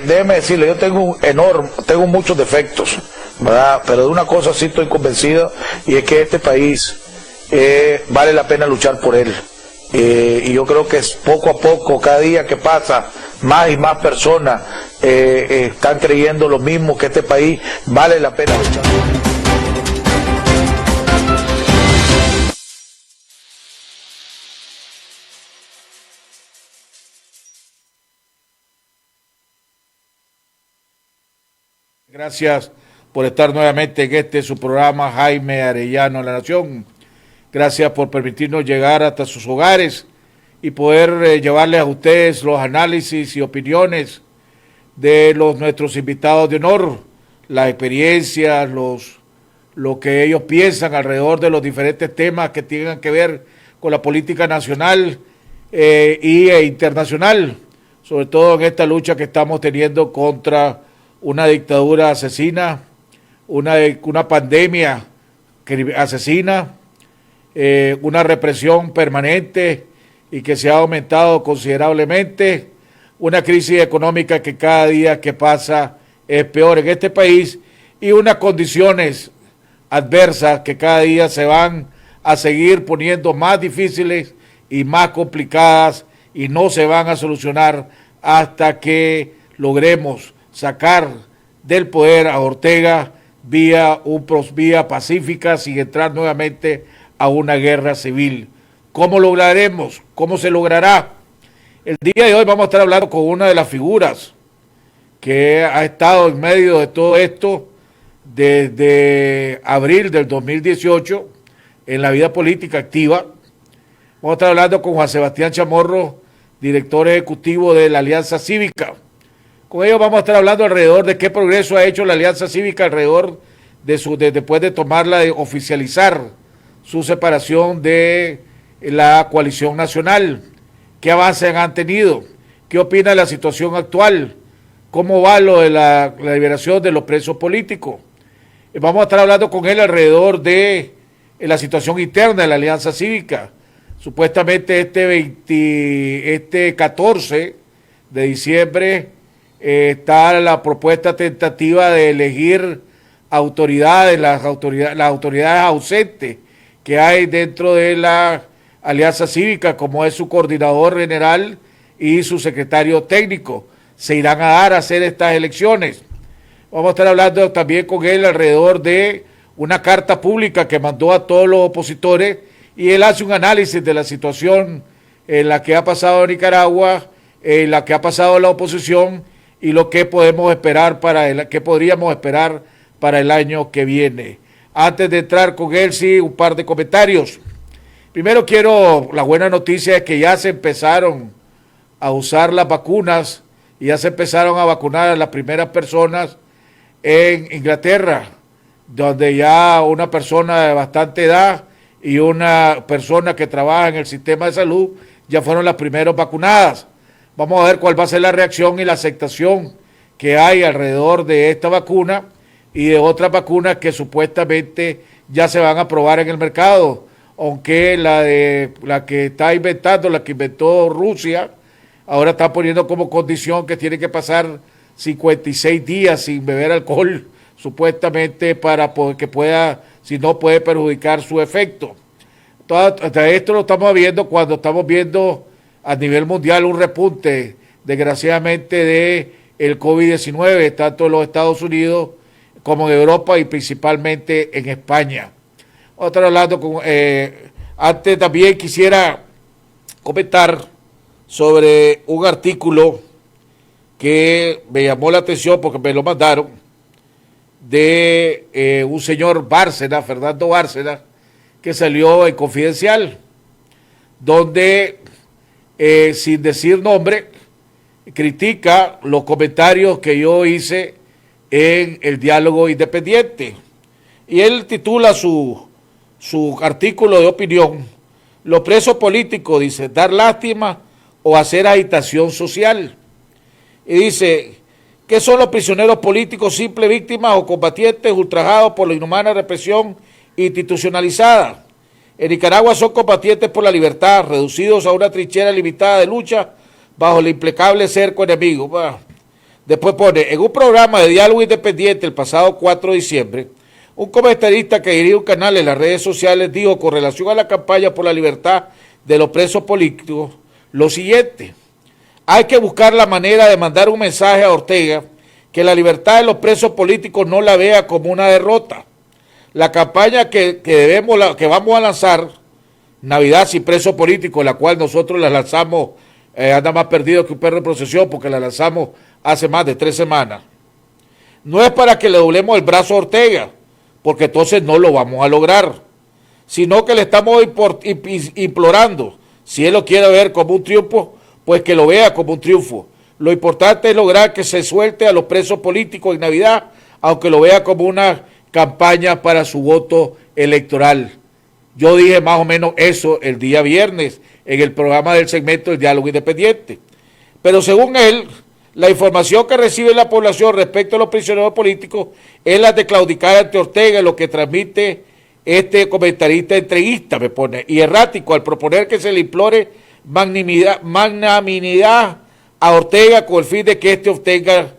déjeme decirle, yo tengo muchos defectos, ¿verdad? Pero de una cosa sí estoy convencido, y es que este país vale la pena luchar por él. Y yo creo que es poco a poco, cada día que pasa, más y más personas están creyendo lo mismo, que este país vale la pena luchar por él. Gracias por estar nuevamente en este su programa, Jaime Arellano, La Nación. Gracias por permitirnos llegar hasta sus hogares y poder llevarles a ustedes los análisis y opiniones de nuestros invitados de honor, las experiencias, lo que ellos piensan alrededor de los diferentes temas que tengan que ver con la política nacional e internacional, sobre todo en esta lucha que estamos teniendo contra una dictadura asesina, una pandemia asesina, una represión permanente y que se ha aumentado considerablemente, una crisis económica que cada día que pasa es peor en este país, y unas condiciones adversas que cada día se van a seguir poniendo más difíciles y más complicadas, y no se van a solucionar hasta que logremos sacar del poder a Ortega vía pacífica, sin entrar nuevamente a una guerra civil. ¿Cómo lograremos? ¿Cómo se logrará? El día de hoy vamos a estar hablando con una de las figuras que ha estado en medio de todo esto desde abril del 2018 en la vida política activa. Vamos a estar hablando con Juan Sebastián Chamorro, director ejecutivo de la Alianza Cívica. Con ellos vamos a estar hablando alrededor de qué progreso ha hecho la Alianza Cívica alrededor después de tomarla, de oficializar su separación de la coalición nacional. ¿Qué avances han tenido? ¿Qué opina de la situación actual? ¿Cómo va lo de la liberación de los presos políticos? Vamos a estar hablando con él alrededor de la situación interna de la Alianza Cívica. Supuestamente este 14 de diciembre está la propuesta tentativa de elegir las autoridades ausentes que hay dentro de la Alianza Cívica, como es su coordinador general y su secretario técnico. Se irán a dar a hacer estas elecciones. Vamos a estar hablando también con él alrededor de una carta pública que mandó a todos los opositores, y él hace un análisis de la situación en la que ha pasado Nicaragua, en la que ha pasado la oposición, y lo que podemos esperar que podríamos esperar para el año que viene. Antes de entrar con él, sí, un par de comentarios. Primero la buena noticia es que ya se empezaron a usar las vacunas y ya se empezaron a vacunar a las primeras personas en Inglaterra, donde ya una persona de bastante edad y una persona que trabaja en el sistema de salud ya fueron las primeras vacunadas. Vamos a ver cuál va a ser la reacción y la aceptación que hay alrededor de esta vacuna y de otras vacunas que supuestamente ya se van a probar en el mercado, aunque la que inventó Rusia, ahora está poniendo como condición que tiene que pasar 56 días sin beber alcohol, supuestamente para que pueda, si no puede perjudicar su efecto. Esto lo estamos viendo cuando estamos viendo a nivel mundial un repunte, desgraciadamente, de el COVID-19, tanto en los Estados Unidos como en Europa y principalmente en España. Vamos a estar hablando antes también quisiera comentar sobre un artículo que me llamó la atención porque me lo mandaron, de un señor Bárcena, Fernando Bárcena, que salió en Confidencial, donde sin decir nombre, critica los comentarios que yo hice en el Diálogo Independiente. Y él titula su artículo de opinión: los presos políticos, dice, dar lástima o hacer agitación social. Y dice, ¿qué son los prisioneros políticos? ¿Simples víctimas o combatientes ultrajados por la inhumana represión institucionalizada? En Nicaragua son combatientes por la libertad, reducidos a una trinchera limitada de lucha bajo el implacable cerco enemigo. Después pone, en un programa de diálogo independiente el pasado 4 de diciembre, un comentarista que dirige un canal en las redes sociales dijo con relación a la campaña por la libertad de los presos políticos lo siguiente: hay que buscar la manera de mandar un mensaje a Ortega que la libertad de los presos políticos no la vea como una derrota. La campaña que vamos a lanzar, Navidad sin preso político, la cual nosotros la lanzamos, anda más perdido que un perro en procesión porque la lanzamos hace más de 3 semanas, no es para que le doblemos el brazo a Ortega, porque entonces no lo vamos a lograr, sino que le estamos implorando, si él lo quiere ver como un triunfo, pues que lo vea como un triunfo. Lo importante es lograr que se suelte a los presos políticos en Navidad, aunque lo vea como una campaña para su voto electoral. Yo dije más o menos eso el día viernes en el programa del segmento del Diálogo Independiente. Pero según él, la información que recibe la población respecto a los prisioneros políticos es la de claudicar ante Ortega, lo que transmite este comentarista entreguista, me pone, y errático al proponer que se le implore magnanimidad a Ortega con el fin de que éste obtenga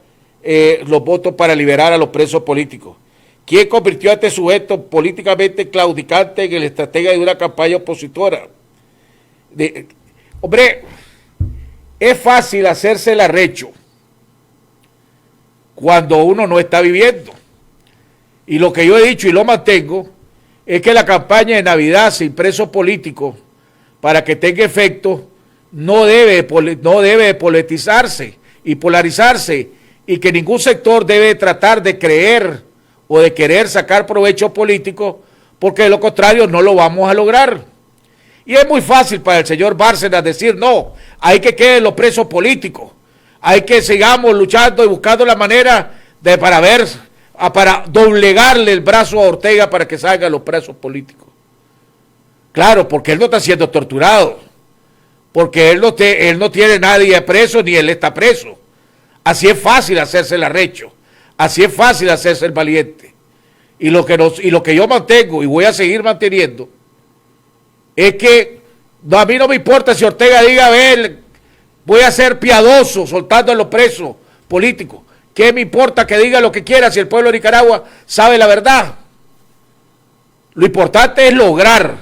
los votos para liberar a los presos políticos. ¿Quién convirtió a este sujeto políticamente claudicante en el estratega de una campaña opositora? Hombre, es fácil hacerse el arrecho cuando uno no está viviendo. Y lo que yo he dicho y lo mantengo es que la campaña de Navidad sin presos políticos, para que tenga efecto, no debe politizarse y polarizarse, y que ningún sector debe tratar de creer o de querer sacar provecho político, porque de lo contrario no lo vamos a lograr. Y es muy fácil para el señor Bárcenas decir, no, hay que queden los presos políticos, hay que sigamos luchando y buscando la manera de para doblegarle el brazo a Ortega para que salgan los presos políticos. Claro, porque él no está siendo torturado, porque él no tiene nadie preso ni él está preso. Así es fácil hacerse el arrecho, así es fácil hacerse el valiente. Y lo que yo mantengo y voy a seguir manteniendo es que a mí no me importa si Ortega diga, a ver, voy a ser piadoso soltando a los presos políticos. ¿Qué me importa que diga lo que quiera si el pueblo de Nicaragua sabe la verdad? Lo importante es lograr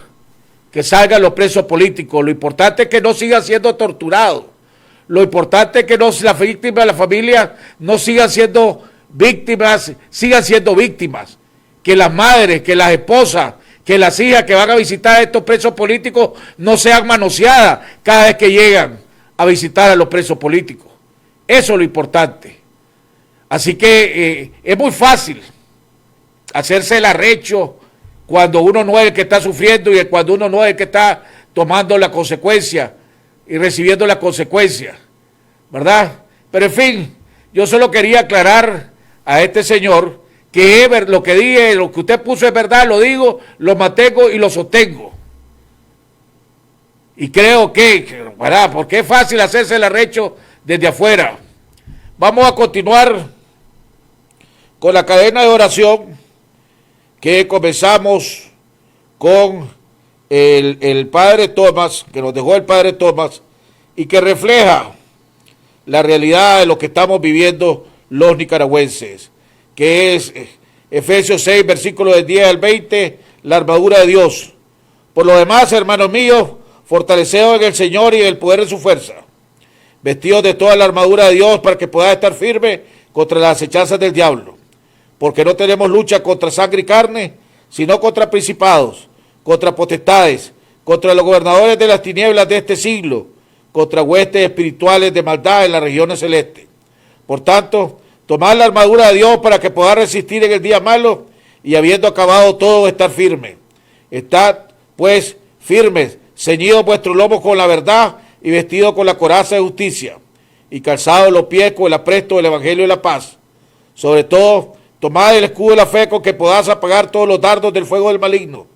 que salgan los presos políticos. Lo importante es que no sigan siendo torturados. Lo importante es que las víctimas de la familia no sigan siendo víctimas, sigan siendo víctimas. Que las madres, que las esposas, que las hijas que van a visitar a estos presos políticos no sean manoseadas cada vez que llegan a visitar a los presos políticos. Eso es lo importante. Así que es muy fácil hacerse el arrecho cuando uno no es el que está sufriendo y cuando uno no es el que está tomando la consecuencia y recibiendo la consecuencia, ¿verdad? Pero en fin, yo solo quería aclarar a este señor que lo que dije, lo que usted puso es verdad, lo digo, lo mantengo y lo sostengo. Y creo ¿verdad? Porque es fácil hacerse el arrecho desde afuera. Vamos a continuar con la cadena de oración que comenzamos con el Padre Tomás, que nos dejó el Padre Tomás, y que refleja la realidad de lo que estamos viviendo los nicaragüenses, que es Efesios 6, versículos del 10 al 20, la armadura de Dios. Por lo demás, hermanos míos, fortaleceos en el Señor y en el poder de su fuerza, vestidos de toda la armadura de Dios para que podáis estar firmes contra las acechanzas del diablo. Porque no tenemos lucha contra sangre y carne, sino contra principados, contra potestades, contra los gobernadores de las tinieblas de este siglo, contra huestes espirituales de maldad en las regiones celestes. Por tanto, tomad la armadura de Dios para que podáis resistir en el día malo y habiendo acabado todo, estar firme. Estad, pues, firmes, ceñidos vuestros lomos con la verdad y vestidos con la coraza de justicia y calzados los pies con el apresto del evangelio de la paz. Sobre todo, tomad el escudo de la fe con que podáis apagar todos los dardos del fuego del maligno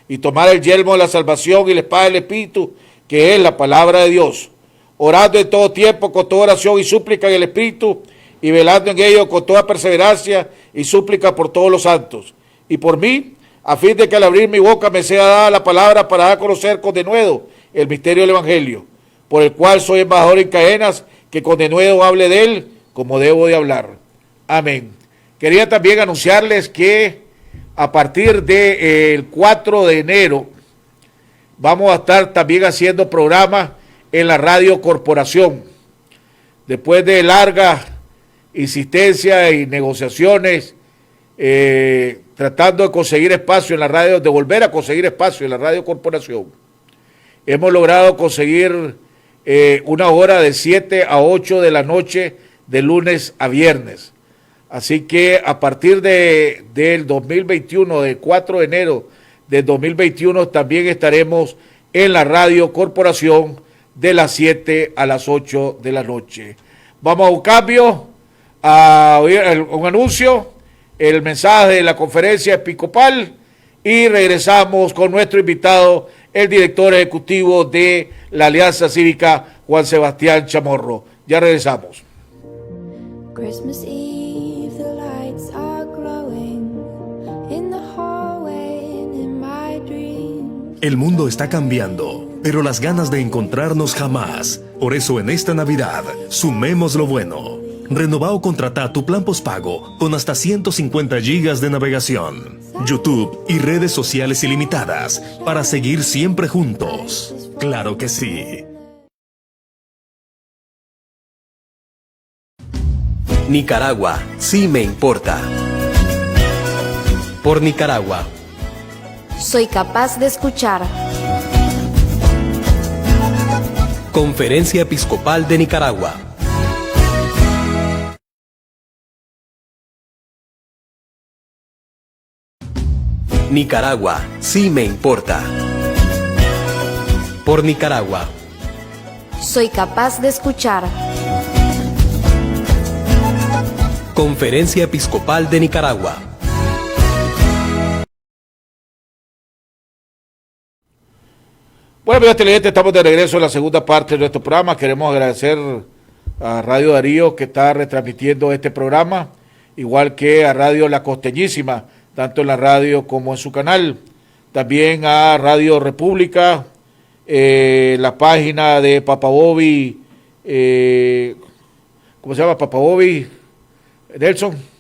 y tomad el yelmo de la salvación y la espada del Espíritu, que es la palabra de Dios, orando en todo tiempo con toda oración y súplica en el Espíritu y velando en ello con toda perseverancia y súplica por todos los santos y por mí, a fin de que al abrir mi boca me sea dada la palabra para dar a conocer con denuedo el misterio del evangelio, por el cual soy embajador en cadenas, que con denuedo hable de él como debo de hablar. Amén. Quería también anunciarles que a partir del 4 de enero vamos a estar también haciendo programas en la Radio Corporación. Después de larga insistencia y negociaciones, tratando de conseguir espacio en la radio, de volver a conseguir espacio en la Radio Corporación, hemos logrado conseguir una hora de 7 a 8 de la noche, de lunes a viernes. Así que a partir del 2021, del 4 de enero del 2021, también estaremos en la Radio Corporación de las 7 a las 8 de la noche. Vamos a un cambio, a oír un anuncio, el mensaje de la conferencia episcopal y regresamos con nuestro invitado, el director ejecutivo de la Alianza Cívica, Juan Sebastián Chamorro. Ya regresamos. Christmas Eve, the lights are glowing in the hallway and in my dreams. El mundo está cambiando, pero las ganas de encontrarnos jamás. Por eso en esta Navidad, sumemos lo bueno. Renová o contratá tu plan postpago con hasta 150 gigas de navegación, YouTube y redes sociales ilimitadas para seguir siempre juntos. ¡Claro que sí! Nicaragua, sí me importa. Por Nicaragua. Soy capaz de escuchar. Conferencia Episcopal de Nicaragua. Nicaragua, sí me importa. Por Nicaragua. Soy capaz de escuchar. Conferencia Episcopal de Nicaragua. Bueno, amigos televidentes, estamos de regreso en la segunda parte de nuestro programa. Queremos agradecer a Radio Darío que está retransmitiendo este programa, igual que a Radio La Costeñísima, tanto en la radio como en su canal. También a Radio República, la página de Papa Bobby, ¿cómo se llama? Papa Bobby Nelson.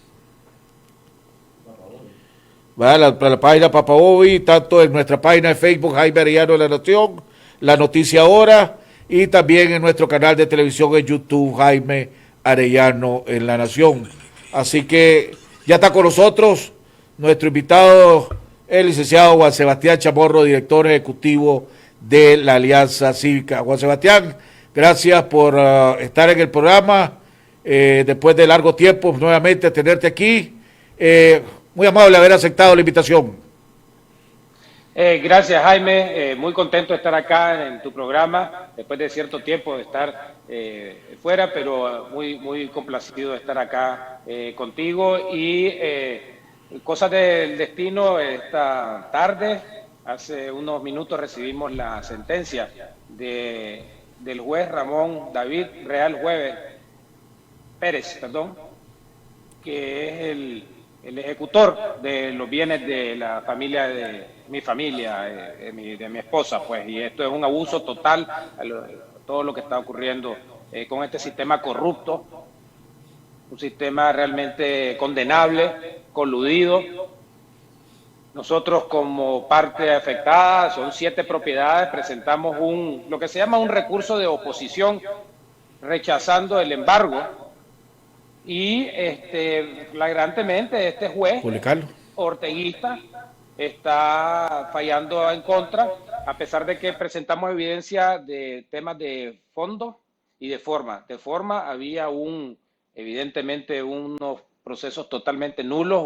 Va la página Papa Bobby, tanto en nuestra página de Facebook Jaime Arellano de la Nación, La Noticia Ahora, y también en nuestro canal de televisión en YouTube Jaime Arellano en la Nación. Así que ya está con nosotros nuestro invitado, el licenciado Juan Sebastián Chamorro, director ejecutivo de la Alianza Cívica. Juan Sebastián, gracias por estar en el programa, después de largo tiempo nuevamente tenerte aquí. Muy amable haber aceptado la invitación. Gracias, Jaime. Muy contento de estar acá en tu programa, después de cierto tiempo de estar fuera, pero muy complacido de estar acá contigo. Y cosas del destino, esta tarde, hace unos minutos recibimos la sentencia del juez Ramón David Real Pérez, que es el ejecutor de los bienes de la familia, de mi familia, de mi esposa, pues, y esto es un abuso total a todo lo que está ocurriendo con este sistema corrupto, un sistema realmente condenable, coludido. Nosotros como parte afectada, son 7 propiedades, presentamos lo que se llama un recurso de oposición rechazando el embargo. Y flagrantemente este juez orteguista está fallando en contra, a pesar de que presentamos evidencia de temas de fondo y de forma. De forma había evidentemente unos procesos totalmente nulos,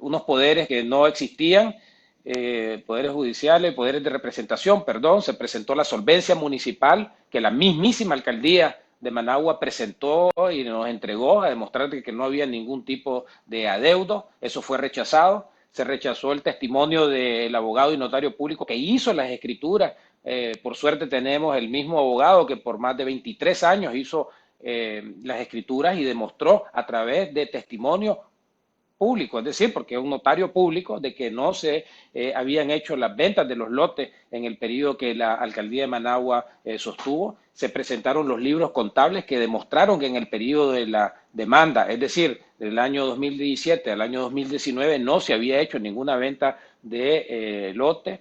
unos poderes que no existían, poderes judiciales, poderes de representación, se presentó la solvencia municipal que la mismísima alcaldía de Managua presentó y nos entregó a demostrar que no había ningún tipo de adeudo. Eso fue rechazado. Se rechazó el testimonio del abogado y notario público que hizo las escrituras. Por suerte tenemos el mismo abogado que por más de 23 años hizo las escrituras y demostró a través de testimonio público, es decir, porque es un notario público de que no se habían hecho las ventas de los lotes en el periodo que la alcaldía de Managua sostuvo. Se presentaron los libros contables que demostraron que en el periodo de la demanda, es decir, del año 2017 al año 2019, no se había hecho ninguna venta de lote.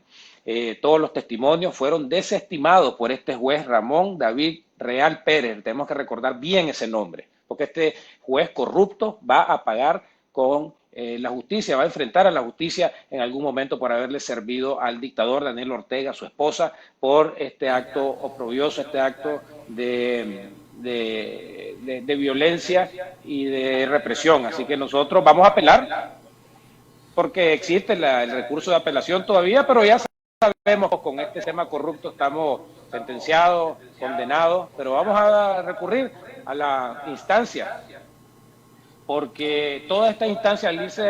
Todos los testimonios fueron desestimados por este juez Ramón David Real Pérez. Tenemos que recordar bien ese nombre, porque este juez corrupto va a pagar con la justicia, va a enfrentar a la justicia en algún momento por haberle servido al dictador Daniel Ortega, su esposa, por este acto oprobioso, este acto de violencia y de represión. Así que nosotros vamos a apelar, porque existe el recurso de apelación todavía, pero ya sabemos que con este tema corrupto estamos sentenciados, condenados, pero vamos a recurrir a la instancia, porque todas estas instancias al irse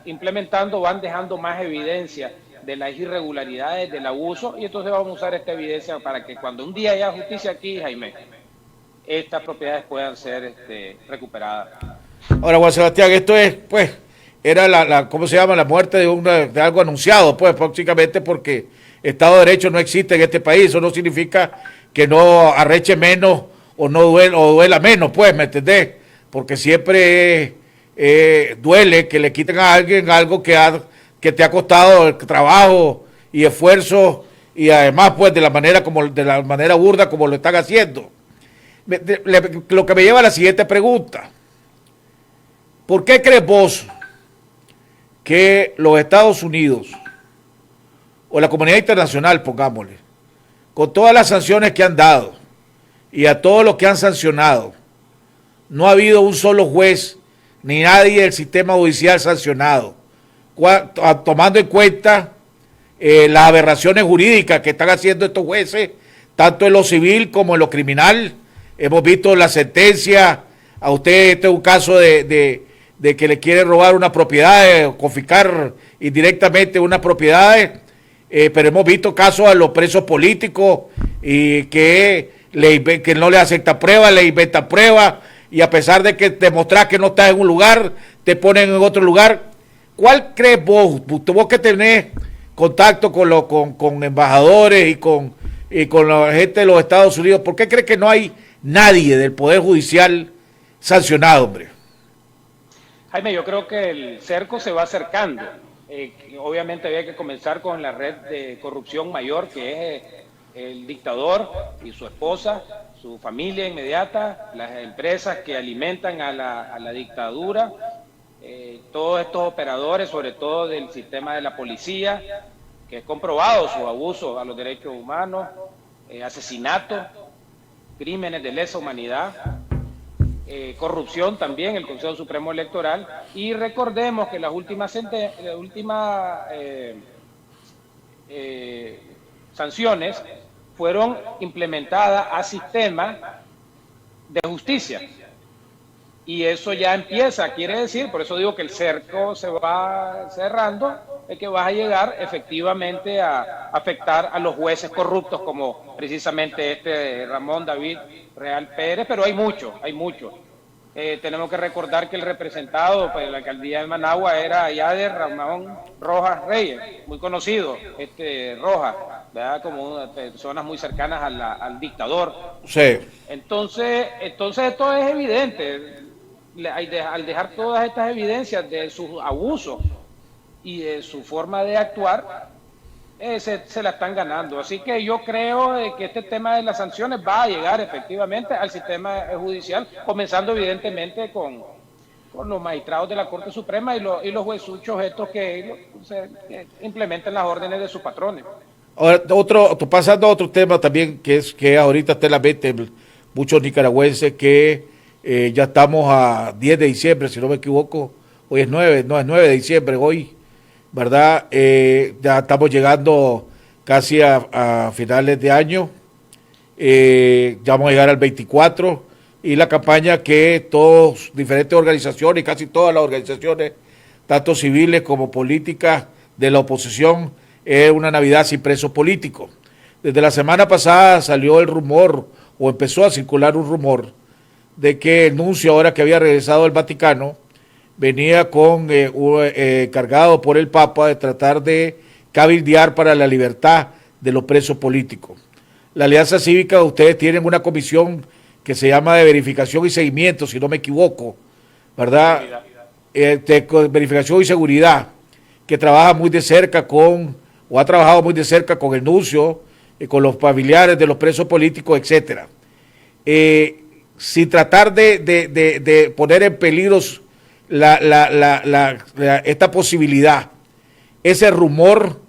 implementando van dejando más evidencia de las irregularidades, del abuso, y entonces vamos a usar esta evidencia para que cuando un día haya justicia aquí, Jaime, estas propiedades puedan ser recuperadas. Ahora, Juan Sebastián, esto es, pues, era ¿cómo se llama? La muerte de algo anunciado, pues, prácticamente, porque Estado de Derecho no existe en este país. Eso no significa que no arreche menos o no duela menos, pues, ¿me entendés? Porque siempre duele que le quiten a alguien algo que te ha costado trabajo y esfuerzo, y además, pues, de la manera burda como lo están haciendo. Lo que me lleva a la siguiente pregunta: ¿por qué crees vos que los Estados Unidos o la comunidad internacional, pongámosle, con todas las sanciones que han dado y a todos los que han sancionado, no ha habido un solo juez ni nadie del sistema judicial sancionado, tomando en cuenta las aberraciones jurídicas que están haciendo estos jueces, tanto en lo civil como en lo criminal? Hemos visto la sentencia, a usted este es un caso de que le quieren robar una propiedad, o confiscar indirectamente una propiedad, pero hemos visto casos a los presos políticos y que no le acepta pruebas, le inventa pruebas, y a pesar de que demostrar que no estás en un lugar, te ponen en otro lugar. ¿Cuál crees vos que tenés contacto con embajadores y con la gente de los Estados Unidos, por qué crees que no hay nadie del Poder Judicial sancionado, hombre? Jaime, yo creo que el cerco se va acercando. Obviamente había que comenzar con la red de corrupción mayor, que es el dictador y su esposa, su familia inmediata, las empresas que alimentan a la dictadura, todos estos operadores, sobre todo del sistema de la policía, que es comprobado sus abusos a los derechos humanos, asesinatos, crímenes de lesa humanidad, corrupción también, el Consejo Supremo Electoral. Y recordemos que las últimas sanciones fueron implementadas a sistemas de justicia, y eso ya empieza, quiere decir, por eso digo que el cerco se va cerrando, es que vas a llegar efectivamente a afectar a los jueces corruptos, como precisamente este Ramón David Real Pérez, pero hay muchos. Tenemos que recordar que el representado para la alcaldía de Managua era Yader Ramón Rojas Reyes, muy conocido, Rojas, ¿verdad? Como una personas muy cercanas al dictador. Sí. Entonces esto es evidente, al dejar todas estas evidencias de sus abusos y de su forma de actuar, se la están ganando. Así que yo creo que este tema de las sanciones va a llegar efectivamente al sistema judicial, comenzando evidentemente con los magistrados de la Corte Suprema y los juezuchos estos que implementen las órdenes de sus patrones. Ahora, pasando a otro tema también, que ahorita está en la mente muchos nicaragüenses, que ya estamos a 10 de diciembre, si no me equivoco, hoy es 9 de diciembre, hoy, ¿verdad? Ya estamos llegando casi a finales de año, ya vamos a llegar al 24, y la campaña que diferentes organizaciones, casi todas las organizaciones, tanto civiles como políticas de la oposición, es una Navidad sin presos políticos. Desde la semana pasada salió el rumor, o empezó a circular un rumor, de que el nuncio, ahora que había regresado al Vaticano, venía cargado por el Papa de tratar de cabildear para la libertad de los presos políticos. La Alianza Cívica, ustedes tienen una comisión que se llama de verificación y seguimiento, si no me equivoco, ¿verdad? De verificación y seguridad, que trabaja muy de cerca o ha trabajado muy de cerca con el nuncio, con los familiares de los presos políticos, etcétera. Sin tratar de poner en peligro esta posibilidad, ese rumor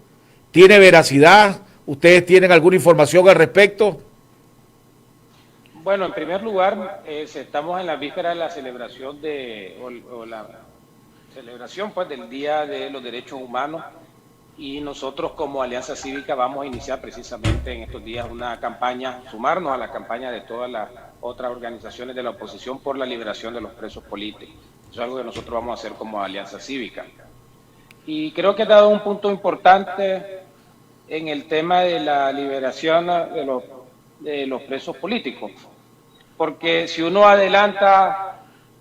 tiene veracidad. ¿Ustedes tienen alguna información al respecto? Bueno, en primer lugar, estamos en la víspera de la celebración pues, del Día de los Derechos Humanos, y nosotros como Alianza Cívica vamos a iniciar precisamente en estos días una campaña, sumarnos a la campaña de todas las otras organizaciones de la oposición por la liberación de los presos políticos. Eso es algo que nosotros vamos a hacer como Alianza Cívica. Y creo que ha dado un punto importante en el tema de la liberación de los presos políticos, porque si uno adelanta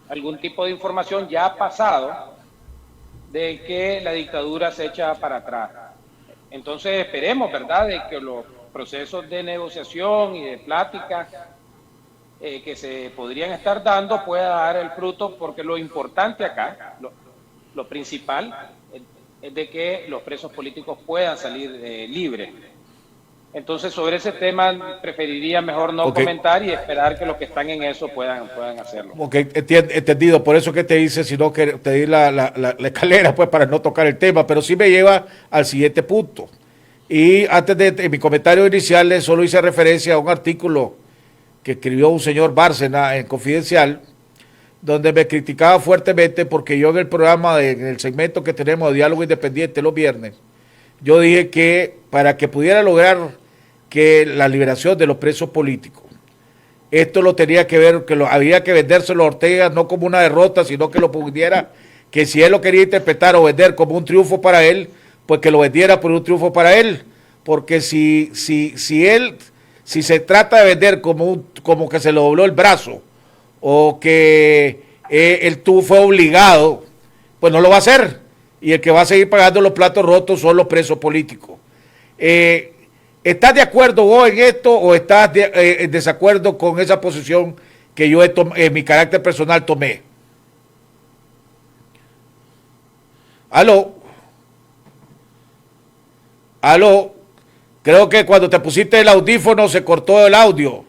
algún tipo de información, ya ha pasado de que la dictadura se echa para atrás. Entonces esperemos, ¿verdad?, de que los procesos de negociación y de plática que se podrían estar dando pueda dar el fruto, porque lo importante acá, lo principal, es de que los presos políticos puedan salir libres. Entonces, sobre ese tema preferiría mejor no comentar y esperar que los que están en eso puedan hacerlo. Ok, entendido. Por eso que te hice, sino que te di la escalera, pues, para no tocar el tema, pero sí me lleva al siguiente punto. Y antes de mi comentario inicial, solo hice referencia a un artículo que escribió un señor Bárcena en Confidencial, donde me criticaba fuertemente porque yo en el programa, en el segmento que tenemos de Diálogo Independiente los viernes, yo dije que para que pudiera lograr que la liberación de los presos políticos, esto lo tenía que ver, que había que vendérselo a Ortega no como una derrota, sino que lo pudiera, que si él lo quería interpretar o vender como un triunfo para él, pues que lo vendiera por un triunfo para él, porque si se trata de vender como que se le dobló el brazo, o que él fue obligado, pues no lo va a hacer, y el que va a seguir pagando los platos rotos son los presos políticos. ¿Estás de acuerdo vos en esto o estás en desacuerdo con esa posición que yo en mi carácter personal tomé? ¿Aló? Creo que cuando te pusiste el audífono se cortó el audio.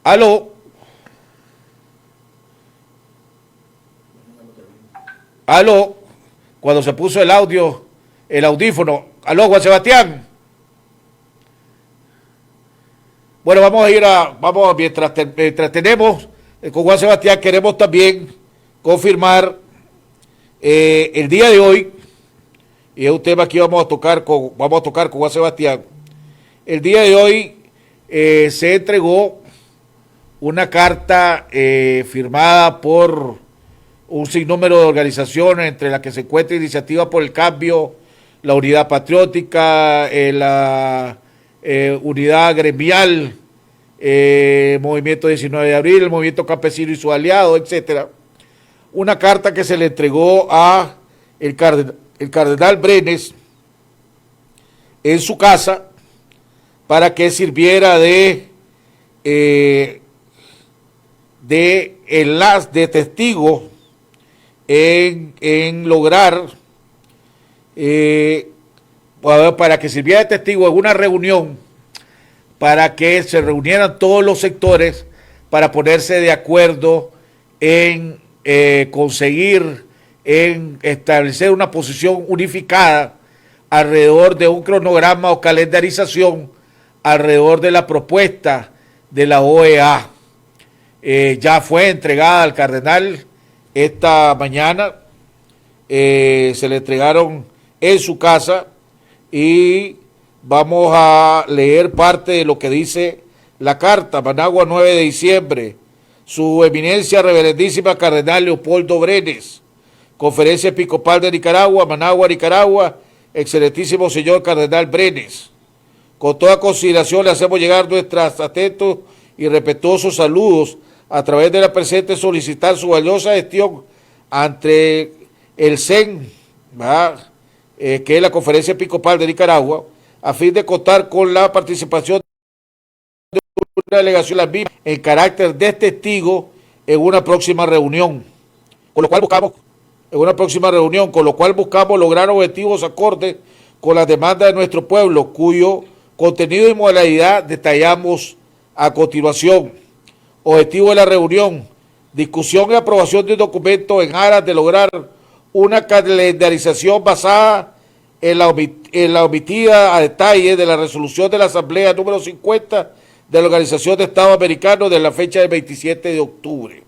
¿Aló? Cuando se puso el audífono. ¿Aló, Juan Sebastián? Bueno, mientras tenemos con Juan Sebastián, queremos también confirmar el día de hoy, y es un tema que vamos a tocar con Juan Sebastián. El día de hoy se entregó una carta firmada por un sinnúmero de organizaciones, entre las que se encuentra Iniciativa por el Cambio, la Unidad Patriótica, la Unidad Gremial, Movimiento 19 de Abril, el Movimiento Campesino y sus aliados, etcétera. Una carta que se le entregó a el cardenal Brenes en su casa para que sirviera de enlace, de testigo en lograr, para que sirviera de testigo en una reunión, para que se reunieran todos los sectores para ponerse de acuerdo en conseguir, en establecer una posición unificada alrededor de un cronograma o calendarización alrededor de la propuesta de la OEA. Ya fue entregada al cardenal esta mañana, se le entregaron en su casa y vamos a leer parte de lo que dice la carta. Managua, 9 de diciembre. Su eminencia reverendísima cardenal Leopoldo Brenes, Conferencia Episcopal de Nicaragua, Managua, Nicaragua, excelentísimo señor cardenal Brenes. Con toda consideración le hacemos llegar nuestros atentos y respetuosos saludos a través de la presente solicitar su valiosa gestión ante el CEN, que es la Conferencia Episcopal de Nicaragua, a fin de contar con la participación de una delegación de las mismas en carácter de testigo en una próxima reunión, con lo cual buscamos lograr objetivos acordes con las demandas de nuestro pueblo, cuyo contenido y modalidad detallamos a continuación. Objetivo de la reunión: discusión y aprobación de un documento en aras de lograr una calendarización basada en la omitida a detalle de la resolución de la Asamblea número 50 de la Organización de Estados Americanos de la fecha del 27 de octubre.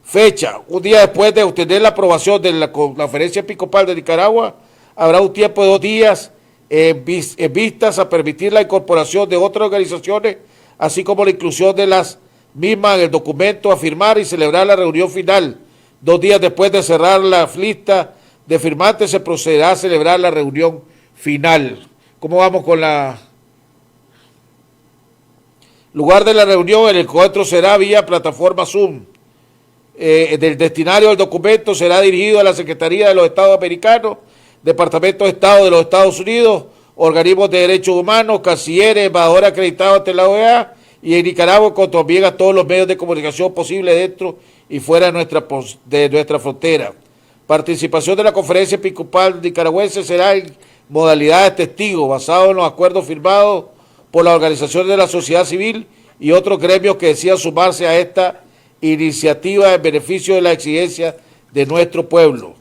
Fecha: un día después de obtener la aprobación de la Conferencia Episcopal de Nicaragua, habrá un tiempo de 2 días en vistas a permitir la incorporación de otras organizaciones, así como la inclusión de las mismas en el documento a firmar y celebrar la reunión final. 2 días después de cerrar la lista de firmantes, se procederá a celebrar la reunión final. ¿Cómo vamos con la...? Lugar de la reunión: el encuentro será vía plataforma Zoom. Del destinario del documento será dirigido a la Secretaría de los Estados Americanos, Departamento de Estado de los Estados Unidos, organismos de derechos humanos, cancilleres, embajadores acreditados ante la OEA, y en Nicaragua también a todos los medios de comunicación posibles dentro y fuera de nuestra frontera. Participación de la Conferencia Episcopal Nicaragüense será en modalidades testigo, basado en los acuerdos firmados por las organizaciones de la sociedad civil y otros gremios que decidan sumarse a esta iniciativa en beneficio de la exigencia de nuestro pueblo.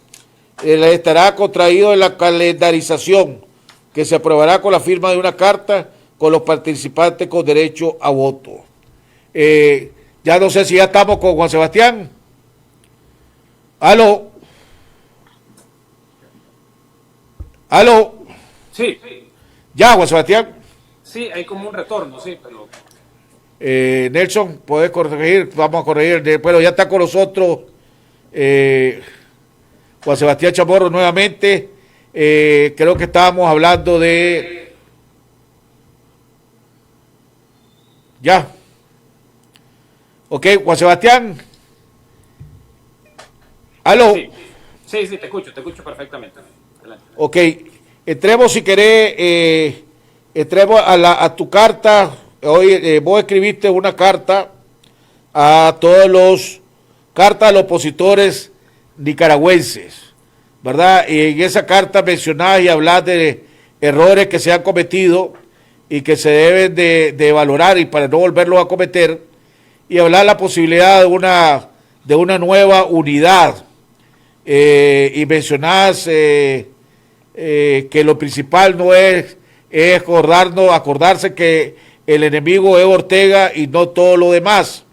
Estará contraído en la calendarización, que se aprobará con la firma de una carta con los participantes con derecho a voto. Ya no sé si ya estamos con Juan Sebastián. ¿Aló? Sí, Ya, Juan Sebastián. sí, hay como un retorno, sí, pero... Nelson, puedes corregir, vamos a corregir. Bueno, ya está con nosotros Juan Sebastián Chamorro nuevamente. Creo que estábamos hablando de... Ya. Ok, Juan Sebastián. ¿Aló? Sí, te escucho perfectamente. Adelante. Ok, entremos si querés, entremos a tu carta. Hoy vos escribiste una carta a los opositores nicaragüenses, ¿verdad? Y en esa carta mencionás y hablas de errores que se han cometido y que se deben de valorar y para no volverlos a cometer, y hablar la posibilidad de una nueva unidad. Y mencionás que lo principal no es acordarse que el enemigo es Ortega y no todo lo demás.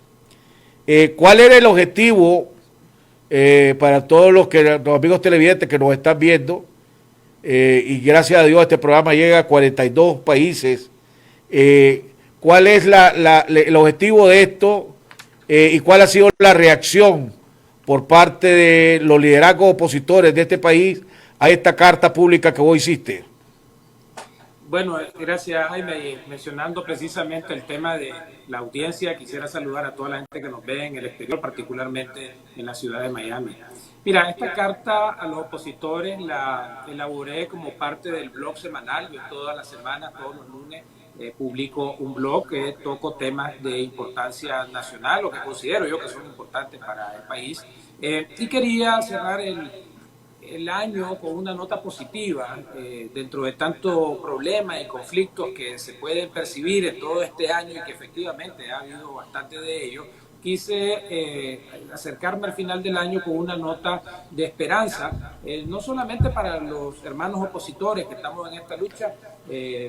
¿Cuál era el objetivo para todos los amigos televidentes que nos están viendo? Y gracias a Dios este programa llega a 42 países. ¿Cuál es el objetivo de esto y cuál ha sido la reacción por parte de los liderazgos opositores de este país a esta carta pública que vos hiciste? Bueno, gracias, Jaime. Y mencionando precisamente el tema de la audiencia, quisiera saludar a toda la gente que nos ve en el exterior, particularmente en la ciudad de Miami. Mira, esta carta a los opositores la elaboré como parte del blog semanal. Yo todas las semanas, todos los lunes, publico un blog que toco temas de importancia nacional, o que considero yo que son importantes para el país. Y quería cerrar el año con una nota positiva, dentro de tantos problemas y conflictos que se pueden percibir en todo este año y que efectivamente ha habido bastante de ello. Quise acercarme al final del año con una nota de esperanza, no solamente para los hermanos opositores que estamos en esta lucha,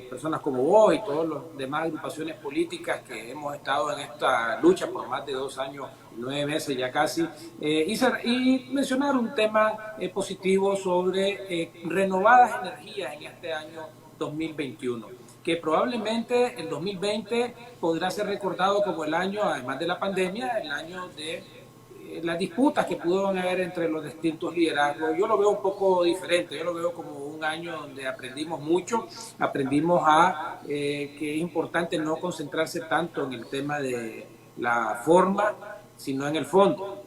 personas como vos y todas las demás agrupaciones políticas que hemos estado en esta lucha por más de 2 años, 9 meses ya casi, y mencionar un tema positivo sobre renovadas energías en este año 2021. Que probablemente el 2020 podrá ser recordado como el año, además de la pandemia, el año de las disputas que pudieron haber entre los distintos liderazgos. Yo lo veo un poco diferente, yo lo veo como un año donde aprendimos mucho, aprendimos que es importante no concentrarse tanto en el tema de la forma, sino en el fondo.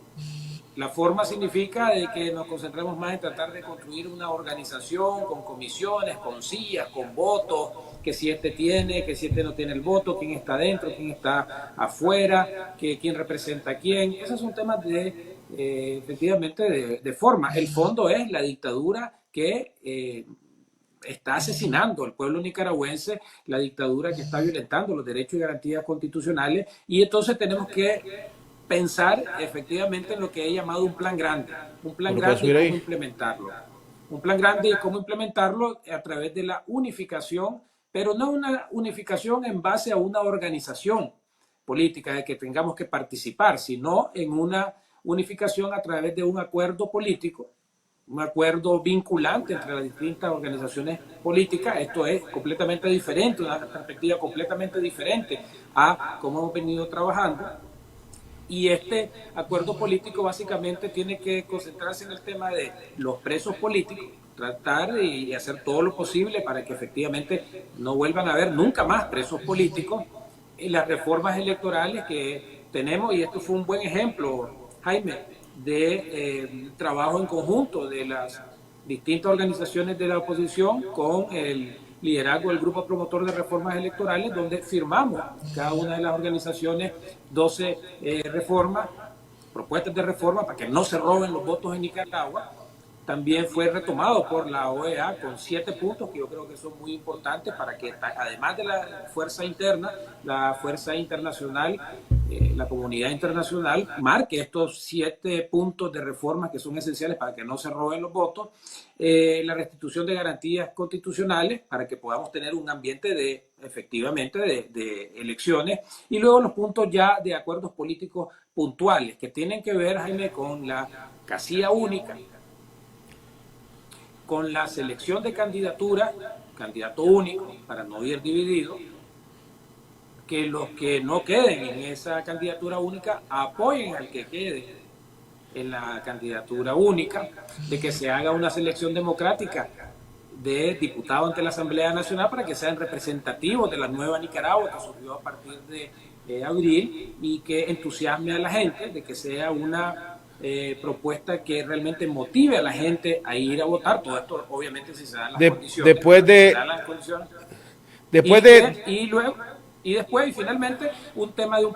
La forma significa de que nos concentremos más en tratar de construir una organización con comisiones, con sillas, con votos, que si este tiene, que si este no tiene el voto, quién está dentro, quién está afuera, que quién representa a quién. Esos son temas efectivamente de forma. El fondo es la dictadura que está asesinando al pueblo nicaragüense, la dictadura que está violentando los derechos y garantías constitucionales, y entonces tenemos que pensar efectivamente en lo que he llamado un plan grande y cómo implementarlo. Un plan grande y cómo implementarlo a través de la unificación, pero no una unificación en base a una organización política de que tengamos que participar, sino en una unificación a través de un acuerdo político, un acuerdo vinculante entre las distintas organizaciones políticas. Esto es completamente diferente, una perspectiva completamente diferente a cómo hemos venido trabajando. Y este acuerdo político básicamente tiene que concentrarse en el tema de los presos políticos, tratar y hacer todo lo posible para que efectivamente no vuelvan a haber nunca más presos políticos, y las reformas electorales que tenemos, y esto fue un buen ejemplo, Jaime, de trabajo en conjunto de las distintas organizaciones de la oposición con el liderazgo del grupo promotor de reformas electorales, donde firmamos cada una de las organizaciones 12 reformas, propuestas de reforma para que no se roben los votos en Nicaragua. También fue retomado por la OEA con 7 puntos que yo creo que son muy importantes para que, además de la fuerza interna, la fuerza internacional, la comunidad internacional marque estos 7 puntos de reforma que son esenciales para que no se roben los votos, la restitución de garantías constitucionales para que podamos tener un ambiente efectivamente de elecciones, y luego los puntos ya de acuerdos políticos puntuales que tienen que ver, Jaime, con la casilla única, con la selección de candidatura, candidato único, para no ir dividido, que los que no queden en esa candidatura única apoyen al que quede en la candidatura única, de que se haga una selección democrática de diputados ante la Asamblea Nacional para que sean representativos de la nueva Nicaragua que surgió a partir de abril, y que entusiasme a la gente, de que sea una propuesta que realmente motive a la gente a ir a votar. Todo esto obviamente si se dan las condiciones. Y finalmente un tema de un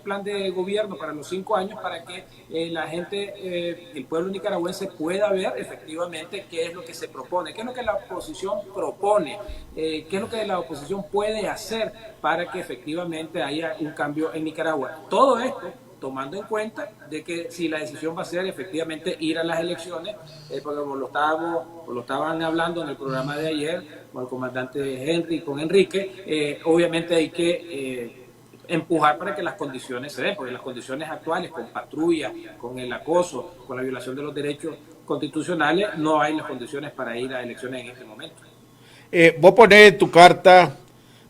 plan de gobierno para los 5 años para que la gente, el pueblo nicaragüense pueda ver efectivamente qué es lo que se propone, qué es lo que la oposición propone, qué es lo que la oposición puede hacer para que efectivamente haya un cambio en Nicaragua. Todo esto tomando en cuenta de que si la decisión va a ser efectivamente ir a las elecciones, porque como lo estaban hablando en el programa de ayer con el comandante Henry, con Enrique, obviamente hay que empujar para que las condiciones se den, porque las condiciones actuales, con patrulla, con el acoso, con la violación de los derechos constitucionales, no hay las condiciones para ir a elecciones en este momento. Vos ponés en tu carta,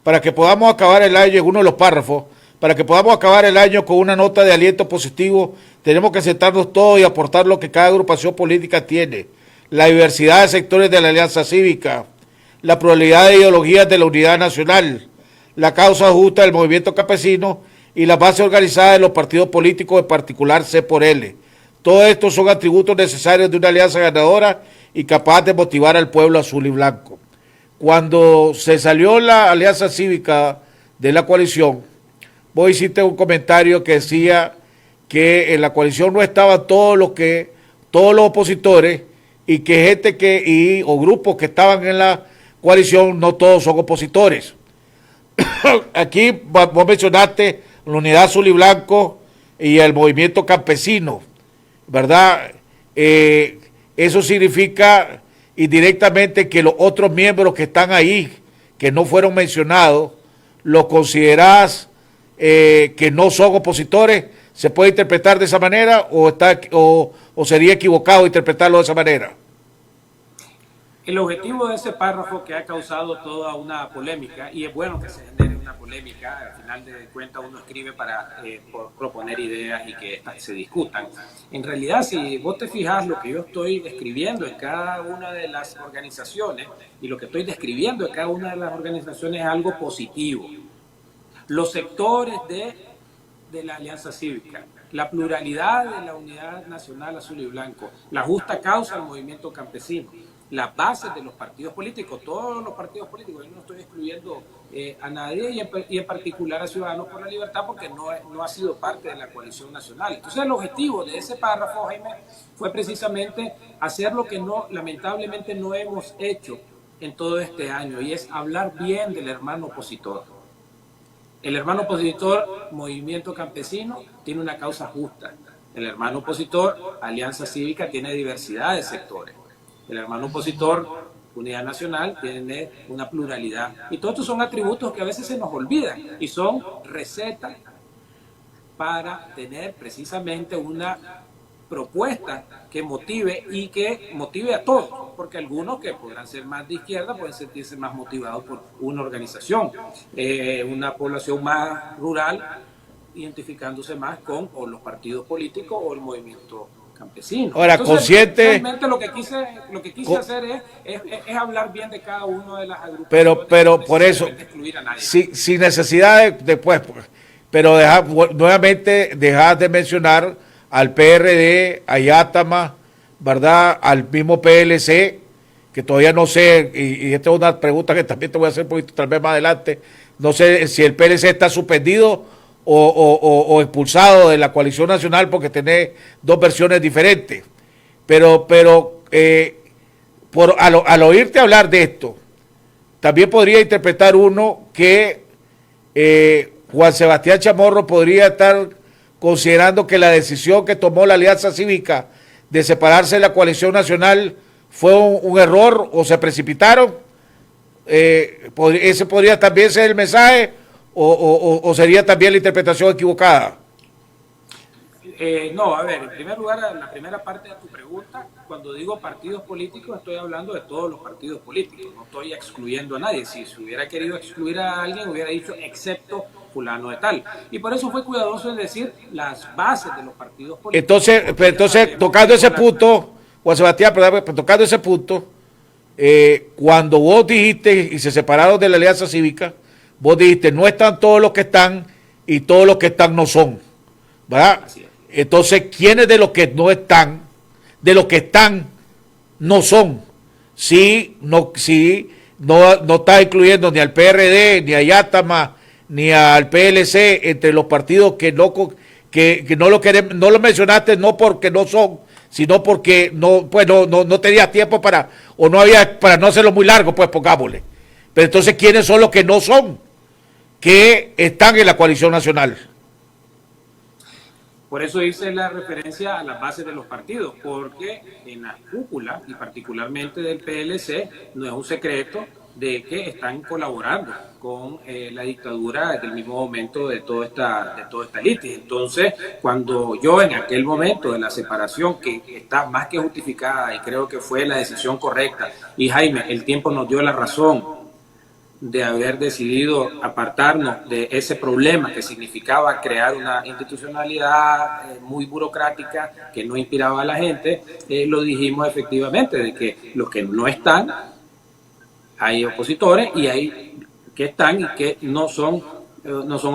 para que podamos acabar el año, en uno de los párrafos, para que podamos acabar el año con una nota de aliento positivo, tenemos que sentarnos todos y aportar lo que cada agrupación política tiene, la diversidad de sectores de la Alianza Cívica, la pluralidad de ideologías de la Unidad Nacional, la causa justa del movimiento campesino y la base organizada de los partidos políticos, en particular C por L. Todos estos son atributos necesarios de una alianza ganadora y capaz de motivar al pueblo azul y blanco. Cuando se salió la Alianza Cívica de la coalición, vos hiciste un comentario que decía que en la coalición no estaban todos los opositores, y que gente o grupos que estaban en la coalición no todos son opositores. Aquí vos mencionaste la Unidad Azul y Blanco y el movimiento campesino, ¿verdad? Eso significa indirectamente que los otros miembros que están ahí, que no fueron mencionados, los considerás que no son opositores. ¿Se puede interpretar de esa manera o sería equivocado interpretarlo de esa manera? El objetivo de ese párrafo, que ha causado toda una polémica, y es bueno que se genere una polémica, al final de cuentas uno escribe para proponer ideas y que estas se discutan. En realidad, si vos te fijas, lo que yo estoy escribiendo en cada una de las organizaciones y lo que estoy describiendo en cada una de las organizaciones es algo positivo. Los sectores de de la Alianza Cívica, la pluralidad de la Unidad Nacional Azul y Blanco, la justa causa del movimiento campesino, las bases de los partidos políticos, todos los partidos políticos. Yo no estoy excluyendo a nadie y en particular a Ciudadanos por la Libertad porque no ha sido parte de la coalición nacional. Entonces el objetivo de ese párrafo, Jaime, fue precisamente hacer lo que lamentablemente no hemos hecho en todo este año, y es hablar bien del hermano opositor. El hermano opositor, Movimiento Campesino, tiene una causa justa. El hermano opositor, Alianza Cívica, tiene diversidad de sectores. El hermano opositor, Unidad Nacional, tiene una pluralidad. Y todos estos son atributos que a veces se nos olvidan y son recetas para tener precisamente una propuesta que motive y que motive a todos, porque algunos que podrán ser más de izquierda pueden sentirse más motivados por una organización, una población más rural identificándose más con o los partidos políticos o el movimiento campesino. Ahora, entonces, consciente. realmente lo que quise hacer es hablar bien de cada uno de las agrupaciones. Pero por eso, sin necesidad después, pero nuevamente dejar de mencionar al PRD, a Yátama, ¿verdad? Al mismo PLC, que todavía no sé, y esta es una pregunta que también te voy a hacer un poquito tal vez más adelante, no sé si el PLC está suspendido o expulsado de la coalición nacional porque tiene dos versiones diferentes. Pero al oírte hablar de esto, también podría interpretar uno que Juan Sebastián Chamorro podría estar considerando que la decisión que tomó la Alianza Cívica de separarse de la coalición nacional fue un error o se precipitaron. Ese podría también ser el mensaje o sería también la interpretación equivocada. No, a ver, en primer lugar, la primera parte de tu pregunta, cuando digo partidos políticos, estoy hablando de todos los partidos políticos, no estoy excluyendo a nadie. Si se hubiera querido excluir a alguien, hubiera dicho excepto fulano de tal. Y por eso fue cuidadoso en decir las bases de los partidos políticos. Entonces tocando ese punto, Juan Sebastián, tocando ese punto, cuando vos dijiste y se separaron de la Alianza Cívica, vos dijiste, no están todos los que están y todos los que están no son, ¿verdad? Así es. Entonces, ¿quiénes de los que no están, de los que están, no son? Si no está incluyendo ni al PRD, ni a Yátama, ni al PLC, entre los partidos que no lo queremos, no lo mencionaste no porque no son, sino porque no tenías tiempo para no hacerlo muy largo, pues pongámosle. Pero entonces, ¿quiénes son los que no son? Que están en la coalición nacional. Por eso hice la referencia a las bases de los partidos, porque en la cúpula, y particularmente del PLC, no es un secreto de que están colaborando con la dictadura desde el mismo momento de toda esta litis. Entonces, cuando yo en aquel momento de la separación, que está más que justificada y creo que fue la decisión correcta, y Jaime, el tiempo nos dio la razón de haber decidido apartarnos de ese problema que significaba crear una institucionalidad muy burocrática que no inspiraba a la gente, lo dijimos efectivamente, de que los que no están, hay opositores y hay que están y que no son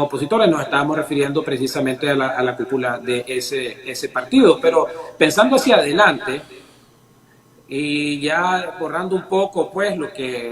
opositores. Nos estábamos refiriendo precisamente a la cúpula de ese partido, pero pensando hacia adelante, y ya borrando un poco pues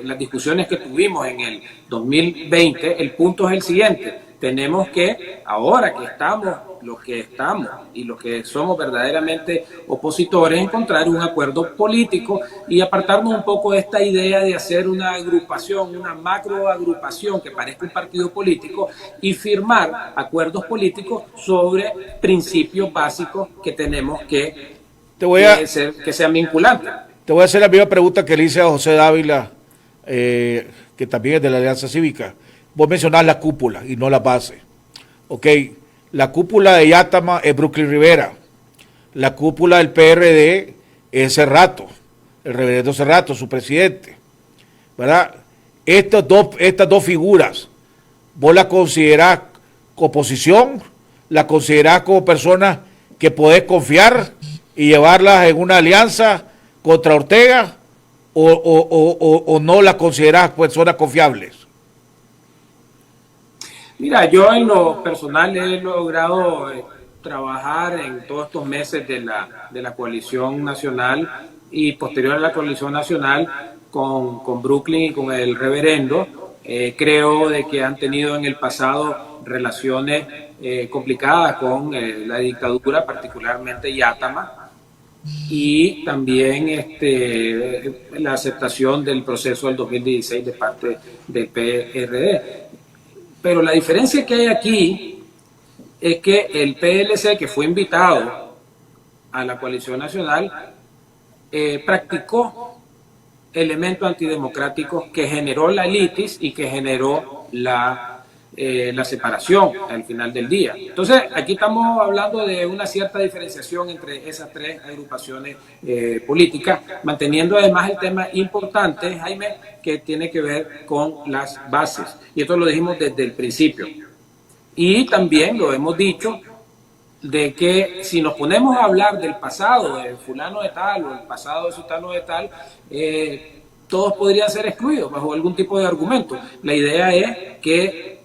las discusiones que tuvimos en el 2020, el punto es el siguiente: tenemos que, ahora que estamos los que estamos y los que somos verdaderamente opositores, encontrar un acuerdo político y apartarnos un poco de esta idea de hacer una agrupación, una macroagrupación que parezca un partido político, y firmar acuerdos políticos sobre principios básicos que tenemos que sean vinculantes. Te voy a hacer la misma pregunta que le hice a José Dávila, que también es de la Alianza Cívica. Vos mencionás la cúpula y no la base. Ok, la cúpula de Yátama es Brooklyn Rivera. La cúpula del PRD es Cerrato, el reverendo Cerrato, su presidente. ¿Verdad? Estas dos figuras, ¿vos las considerás oposición? ¿Las considerás como personas que podés confiar y llevarlas en una alianza contra Ortega, o no las considerás personas confiables? Mira, yo en lo personal he logrado trabajar en todos estos meses de la coalición nacional y posterior a la coalición nacional con Brooklyn y con el reverendo. Creo de que han tenido en el pasado relaciones complicadas con la dictadura, particularmente Yátama, y también la aceptación del proceso del 2016 de parte del PRD. Pero la diferencia que hay aquí es que el PLC, que fue invitado a la coalición nacional, practicó elementos antidemocráticos que generó la litis y que generó la separación al final del día. Entonces, aquí estamos hablando de una cierta diferenciación entre esas tres agrupaciones políticas, manteniendo además el tema importante, Jaime, que tiene que ver con las bases. Y esto lo dijimos desde el principio. Y también lo hemos dicho, de que si nos ponemos a hablar del pasado de fulano de tal o el pasado de sutano de tal, todos podrían ser excluidos bajo algún tipo de argumento. La idea es que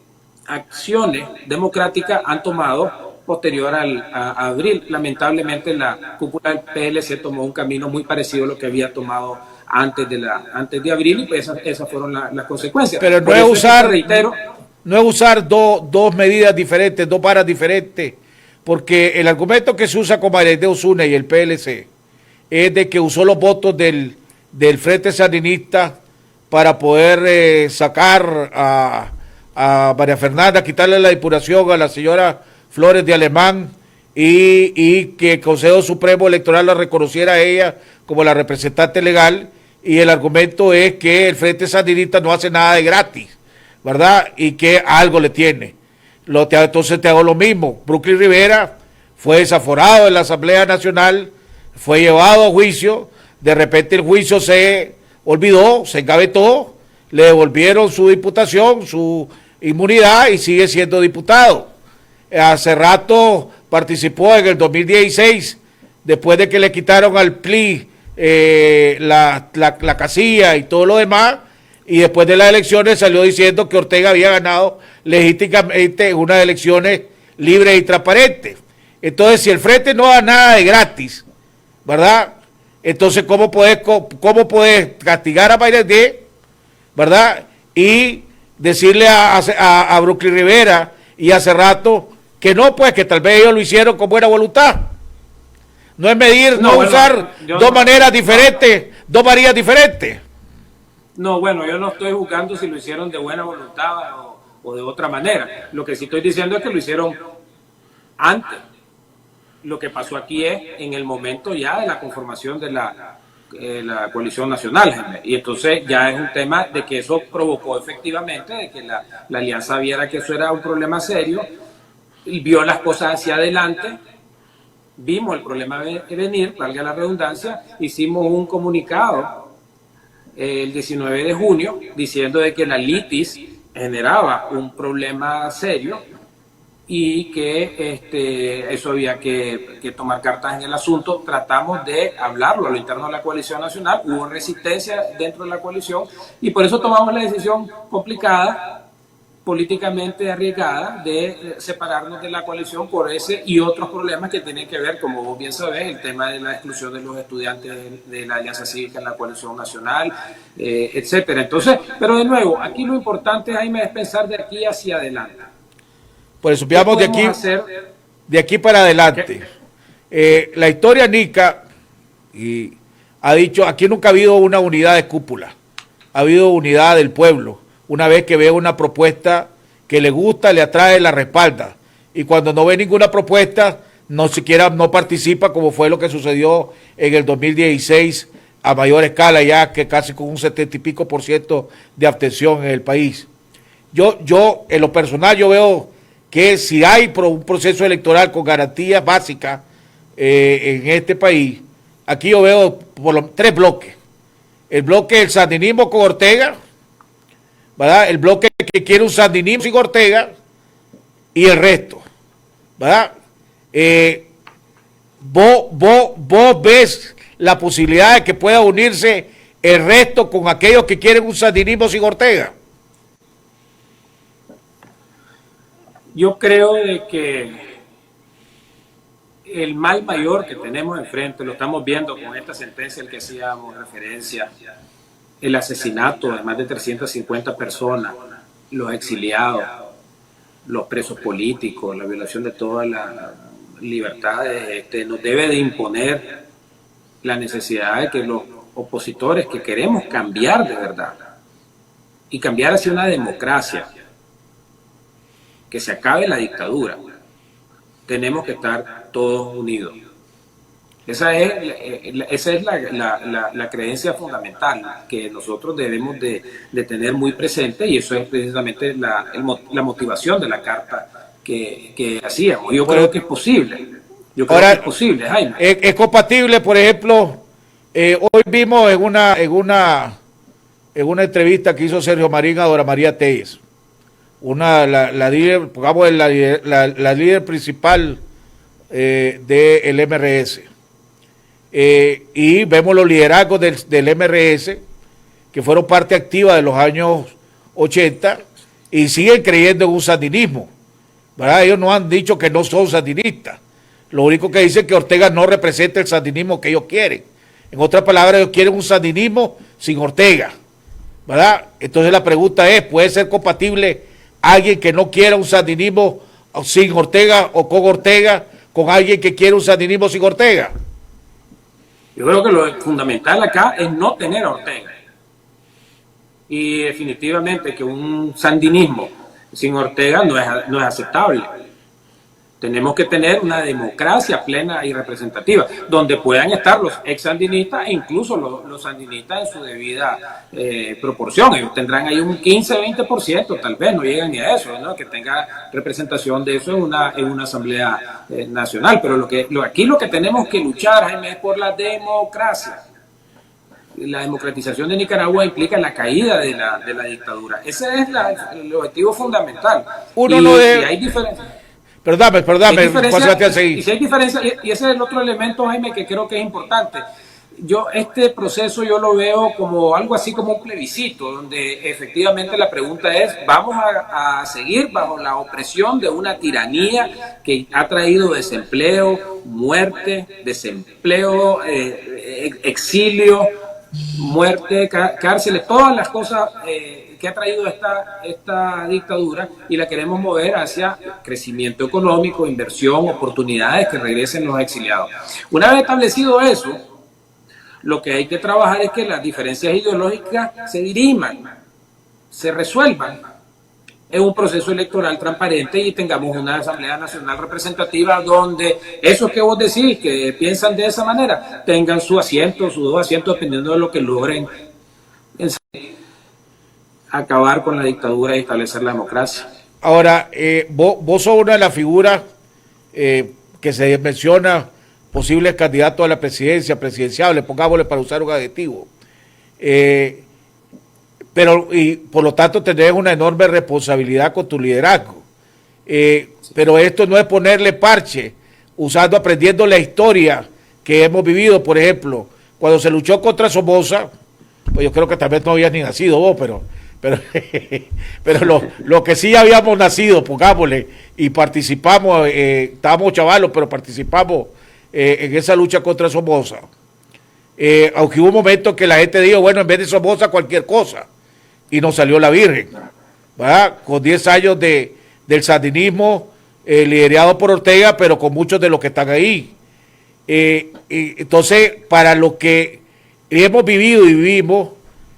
acciones democráticas han tomado posterior a abril. Lamentablemente la cúpula del PLC tomó un camino muy parecido a lo que había tomado antes de abril, y pues esas fueron las consecuencias. Pero no es usar, no es usar dos medidas diferentes, dos varas diferentes, porque el argumento que se usa con María de Osuna y el PLC es de que usó los votos del Frente Sandinista para poder sacar a María Fernanda, quitarle la diputación a la señora Flores de Alemán y que el Consejo Supremo Electoral la reconociera a ella como la representante legal, y el argumento es que el Frente Sandinista no hace nada de gratis, ¿verdad? Y que algo le tiene. Entonces te hago lo mismo. Brooklyn Rivera fue desaforado en la Asamblea Nacional, fue llevado a juicio, de repente el juicio se olvidó, se engavetó, le devolvieron su diputación, su inmunidad, y sigue siendo diputado. Hace rato participó en el 2016, después de que le quitaron al PLI la casilla y todo lo demás, y después de las elecciones salió diciendo que Ortega había ganado legítimamente en unas elecciones libres y transparentes. Entonces, si el Frente no da nada de gratis, ¿verdad? Entonces, ¿cómo puedes castigar a Mayret, ¿verdad? Y decirle a Brooklyn Rivera y hace rato que no, pues que tal vez ellos lo hicieron con buena voluntad. No es medir, no usar dos maneras diferentes, dos varillas diferentes. No, bueno, yo no estoy juzgando si lo hicieron de buena voluntad o de otra manera. Lo que sí estoy diciendo es que lo hicieron antes. Lo que pasó aquí es en el momento ya de la conformación de la coalición nacional, y entonces ya es un tema de que eso provocó efectivamente de que la alianza viera que eso era un problema serio y vio las cosas hacia adelante. Vimos el problema venir, valga la redundancia, hicimos un comunicado el 19 de junio diciendo de que la litis generaba un problema serio y que eso había que tomar cartas en el asunto. Tratamos de hablarlo a lo interno de la coalición nacional, hubo resistencia dentro de la coalición y por eso tomamos la decisión complicada, políticamente arriesgada, de separarnos de la coalición por ese y otros problemas que tienen que ver, como vos bien sabés, el tema de la exclusión de los estudiantes de la Alianza Cívica en la coalición nacional, etcétera. Entonces, pero de nuevo, aquí lo importante, Jaime, es pensar de aquí hacia adelante. Por eso veamos de aquí para adelante. La historia nica ha dicho, aquí nunca ha habido una unidad de cúpula, ha habido unidad del pueblo. Una vez que ve una propuesta que le gusta, le atrae, la respalda. Y cuando no ve ninguna propuesta, no siquiera no participa, como fue lo que sucedió en el 2016 a mayor escala, ya que casi con un 70 y pico % de abstención en el país. Yo en lo personal, yo veo que si hay un proceso electoral con garantías básicas en este país, aquí yo veo tres bloques. El bloque del sandinismo con Ortega, ¿verdad? El bloque que quiere un sandinismo sin Ortega y el resto, ¿verdad? Vos ves la posibilidad de que pueda unirse el resto con aquellos que quieren un sandinismo sin Ortega. Yo creo de que el mal mayor que tenemos enfrente, lo estamos viendo con esta sentencia al que hacíamos referencia, el asesinato de más de 350 personas, los exiliados, los presos políticos, la violación de todas las libertades, nos debe de imponer la necesidad de que los opositores que queremos cambiar de verdad y cambiar hacia una democracia, que se acabe la dictadura, tenemos que estar todos unidos. Esa es la creencia fundamental que nosotros debemos de tener muy presente, y eso es precisamente la motivación de la carta que hacíamos. Yo creo que es posible. Yo creo que es posible, Jaime. Es compatible, por ejemplo, hoy vimos en una entrevista que hizo Sergio Marín a Dora María Telles, la líder, pongamos la líder principal del MRS. Y vemos los liderazgos del MRS que fueron parte activa de los años 80 y siguen creyendo en un sandinismo, ¿verdad? Ellos no han dicho que no son sandinistas, lo único que dicen es que Ortega no representa el sandinismo que ellos quieren. En otras palabras, ellos quieren un sandinismo sin Ortega, ¿verdad? Entonces la pregunta es, ¿puede ser compatible alguien que no quiera un sandinismo sin Ortega o con Ortega con alguien que quiere un sandinismo sin Ortega? Yo creo que lo fundamental acá es no tener a Ortega. Y definitivamente que un sandinismo sin Ortega no es aceptable. Tenemos que tener una democracia plena y representativa, donde puedan estar los ex sandinistas e incluso los sandinistas en su debida proporción. Ellos tendrán ahí un 15-20%, tal vez, no llegan ni a eso, ¿no? Que tenga representación de eso en una asamblea nacional. Pero aquí lo que tenemos que luchar, Jaime, es por la democracia. La democratización de Nicaragua implica la caída de la dictadura. Ese es el objetivo fundamental. Uno no debe... Si hay diferencias. Perdóname, Juan Sebastián, seguí. Y si hay diferencia, y ese es el otro elemento, Jaime, que creo que es importante. Este proceso yo lo veo como algo así como un plebiscito, donde efectivamente la pregunta es, ¿vamos a seguir bajo la opresión de una tiranía que ha traído desempleo, muerte, desempleo, exilio, muerte, cárceles, todas las cosas que ha traído esta dictadura, y la queremos mover hacia crecimiento económico, inversión, oportunidades, que regresen los exiliados? Una vez establecido eso, lo que hay que trabajar es que las diferencias ideológicas se diriman, se resuelvan en un proceso electoral transparente y tengamos una Asamblea Nacional representativa donde esos que vos decís que piensan de esa manera tengan su asiento, sus dos asientos, dependiendo de lo que logren acabar con la dictadura y establecer la democracia. Ahora, vos sos una de las figuras que se menciona posibles candidatos a la presidencia, presidenciable, pongámosle para usar un adjetivo. Y por lo tanto tenés una enorme responsabilidad con tu liderazgo. Pero esto no es ponerle parche, aprendiendo la historia que hemos vivido. Por ejemplo, cuando se luchó contra Somoza, pues yo creo que tal vez no habías ni nacido vos, pero lo que sí habíamos nacido, pongámosle, y participamos, estábamos chavalos, pero participamos en esa lucha contra Somoza. Aunque hubo un momento que la gente dijo, bueno, en vez de Somoza cualquier cosa, y nos salió la Virgen, ¿verdad? Con 10 años del sandinismo liderado por Ortega, pero con muchos de los que están ahí. Entonces, para lo que hemos vivido y vivimos,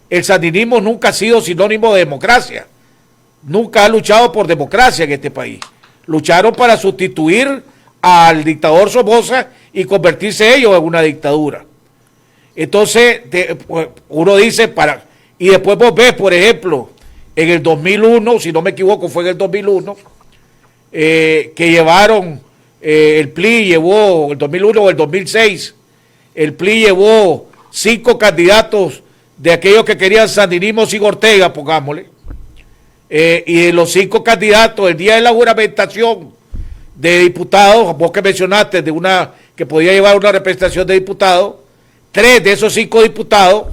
el sandinismo nunca ha sido sinónimo de democracia. Nunca ha luchado por democracia en este país. Lucharon para sustituir al dictador Somoza y convertirse ellos en una dictadura. Entonces, uno dice, y después vos ves, por ejemplo, en el 2001, si no me equivoco, fue en el 2001, que llevaron, el PLI llevó, el 2001 o el 2006, el PLI llevó 5 candidatos de aquellos que querían sandinismo sin Ortega, pongámosle, y de los 5 candidatos, el día de la juramentación de diputados, vos que mencionaste de una que podía llevar una representación de diputados, 3 de esos 5 diputados,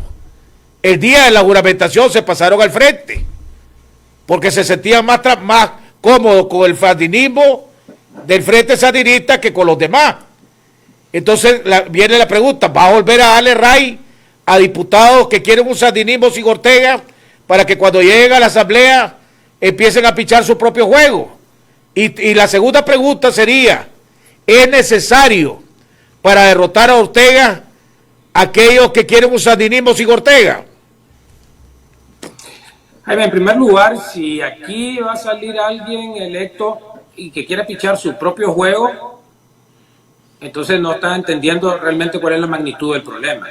el día de la juramentación se pasaron al frente, porque se sentían más cómodo con el sandinismo del Frente Sandinista que con los demás. Entonces viene la pregunta, ¿va a volver a darle ray a diputados que quieren un sandinismo sin Ortega para que cuando lleguen a la asamblea empiecen a pichar su propio juego? Y la segunda pregunta sería, ¿es necesario para derrotar a Ortega aquellos que quieren un sandinismo sin Ortega? Jaime, en primer lugar, si aquí va a salir alguien electo y que quiera pichar su propio juego, entonces no está entendiendo realmente cuál es la magnitud del problema.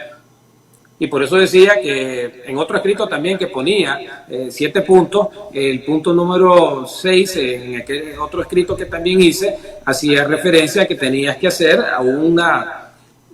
Y por eso decía que en otro escrito también que ponía 7 puntos, el punto número 6, en aquel otro escrito que también hice, hacía referencia a que tenías que hacer a una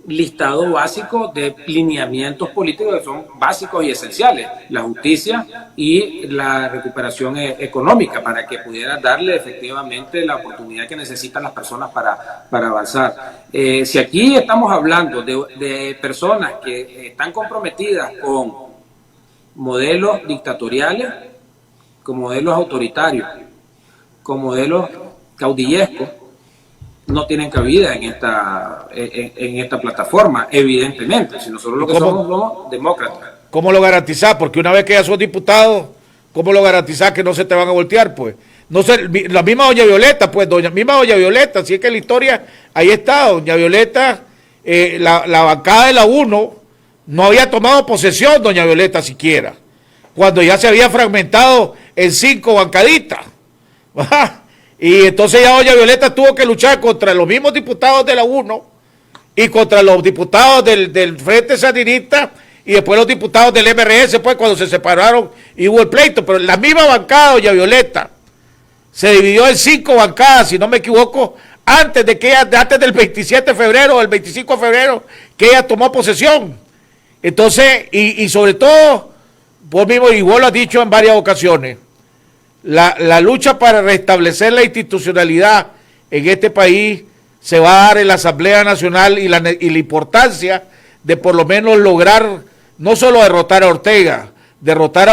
listado básico de lineamientos políticos que son básicos y esenciales, la justicia y la recuperación económica, para que pudieras darle efectivamente la oportunidad que necesitan las personas para avanzar. Si aquí estamos hablando de personas que están comprometidas con modelos dictatoriales, con modelos autoritarios, con modelos caudillescos, no tienen cabida en esta plataforma, evidentemente. Si nosotros lo que somos demócratas. ¿Cómo lo garantizás? Porque una vez que ya sos diputado, ¿cómo lo garantizás que no se te van a voltear? Pues no sé, la misma doña Violeta, pues misma doña Violeta, si es que la historia ahí está, doña Violeta, la bancada de la 1 no había tomado posesión, doña Violeta siquiera, cuando ya se había fragmentado en 5 bancaditas. Y entonces ya doña Violeta tuvo que luchar contra los mismos diputados de la 1 y contra los diputados del Frente Sandinista y después los diputados del MRS, pues cuando se separaron y hubo el pleito. Pero la misma bancada, doña Violeta, se dividió en 5 bancadas, si no me equivoco, antes del 27 de febrero o el 25 de febrero que ella tomó posesión. Entonces, y sobre todo, vos mismo, y vos lo has dicho en varias ocasiones, la lucha para restablecer la institucionalidad en este país se va a dar en la Asamblea Nacional y la importancia de por lo menos lograr no solo derrotar a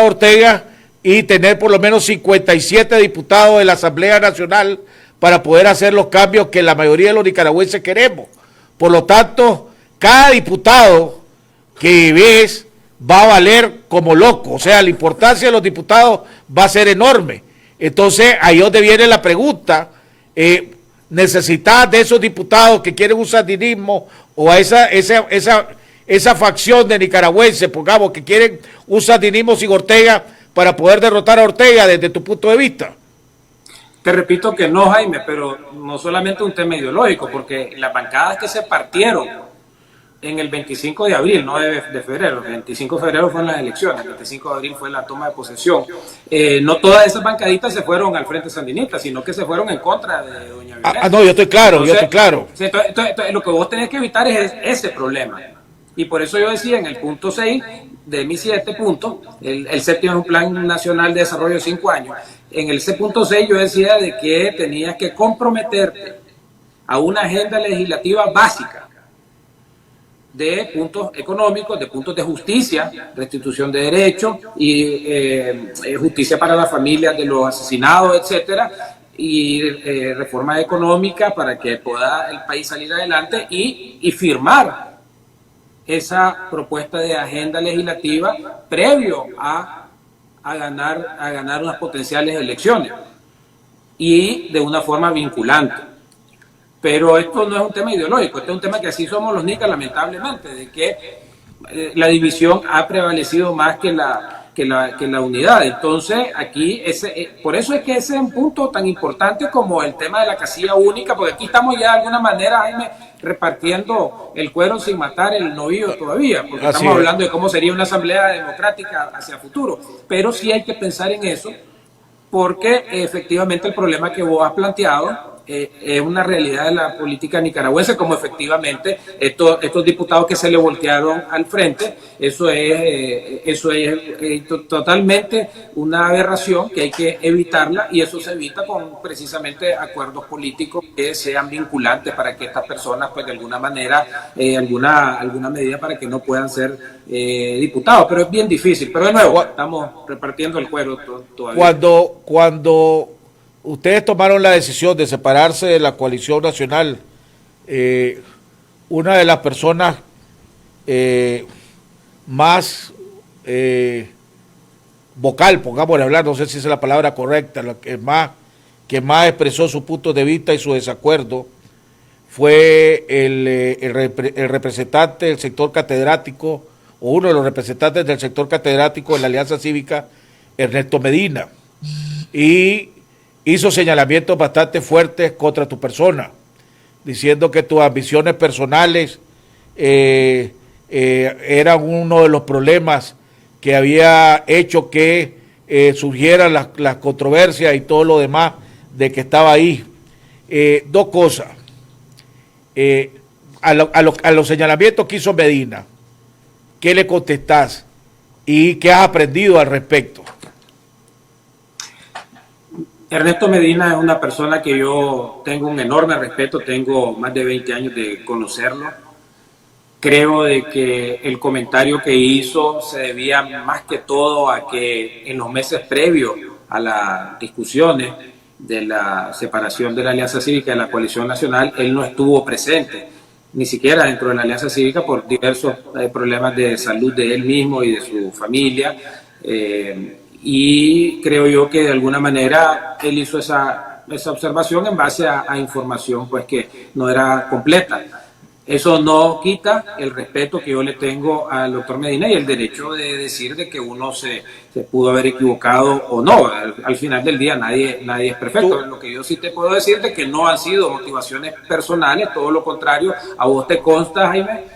Ortega y tener por lo menos 57 diputados en la Asamblea Nacional para poder hacer los cambios que la mayoría de los nicaragüenses queremos. Por lo tanto, cada diputado que ves va a valer como loco, o sea, la importancia de los diputados va a ser enorme. Entonces, ahí es donde viene la pregunta, ¿necesitas de esos diputados que quieren un sandinismo o a esa facción de nicaragüenses, pongamos, que quieren un sandinismo sin Ortega para poder derrotar a Ortega desde tu punto de vista? Te repito que no, Jaime, pero no solamente un tema ideológico, porque las bancadas que se partieron en el 25 de abril, no de febrero, el 25 de febrero fueron las elecciones, el 25 de abril fue la toma de posesión. No todas esas bancaditas se fueron al Frente Sandinista, sino que se fueron en contra de doña Violeta. No, yo estoy claro, Entonces, lo que vos tenés que evitar es ese problema. Y por eso yo decía en el punto 6 de mis 7 puntos, el séptimo es un Plan Nacional de Desarrollo de 5 años, en el punto 6 yo decía de que tenías que comprometerte a una agenda legislativa básica, de puntos económicos, de puntos de justicia, restitución de derechos y justicia para las familias de los asesinados, etcétera, y reforma económica para que pueda el país salir adelante y firmar esa propuesta de agenda legislativa previo a ganar unas potenciales elecciones y de una forma vinculante. Pero esto no es un tema ideológico, esto es un tema que así somos los nicas, lamentablemente, de que la división ha prevalecido más que la unidad. Entonces, aquí, por eso es que ese es un punto tan importante como el tema de la casilla única, porque aquí estamos ya de alguna manera, Jaime, repartiendo el cuero sin matar el novillo todavía, porque estamos hablando de cómo sería una asamblea democrática hacia el futuro. Pero sí hay que pensar en eso, porque efectivamente el problema que vos has planteado es una realidad de la política nicaragüense, como efectivamente estos diputados que se le voltearon al frente, eso es totalmente una aberración que hay que evitarla, y eso se evita con precisamente acuerdos políticos que sean vinculantes para que estas personas, pues de alguna manera, alguna medida para que no puedan ser diputados, pero es bien difícil. Pero de nuevo, estamos repartiendo el cuero todavía. Cuando ustedes tomaron la decisión de separarse de la coalición nacional. Una de las personas más vocal, pongámosle a hablar, no sé si es la palabra correcta, la que más expresó su punto de vista y su desacuerdo, fue el representante del sector catedrático, o uno de los representantes del sector catedrático de la Alianza Cívica, Ernesto Medina, y hizo señalamientos bastante fuertes contra tu persona, diciendo que tus ambiciones personales eran uno de los problemas que había hecho que surgieran las controversias y todo lo demás de que estaba ahí. Dos cosas. A los señalamientos que hizo Medina, ¿qué le contestás? ¿Y qué has aprendido al respecto? Ernesto Medina es una persona que yo tengo un enorme respeto, tengo más de 20 años de conocerlo. Creo de que el comentario que hizo se debía más que todo a que en los meses previos a las discusiones de la separación de la Alianza Cívica de la Coalición Nacional, él no estuvo presente, ni siquiera dentro de la Alianza Cívica por diversos problemas de salud de él mismo y de su familia. Y creo yo que de alguna manera él hizo esa observación en base a información pues que no era completa. Eso no quita el respeto que yo le tengo al doctor Medina y el derecho de decir de que uno se pudo haber equivocado o no. Al final del día nadie es perfecto. Lo que yo sí te puedo decir es que no han sido motivaciones personales, todo lo contrario. A vos te consta, Jaime,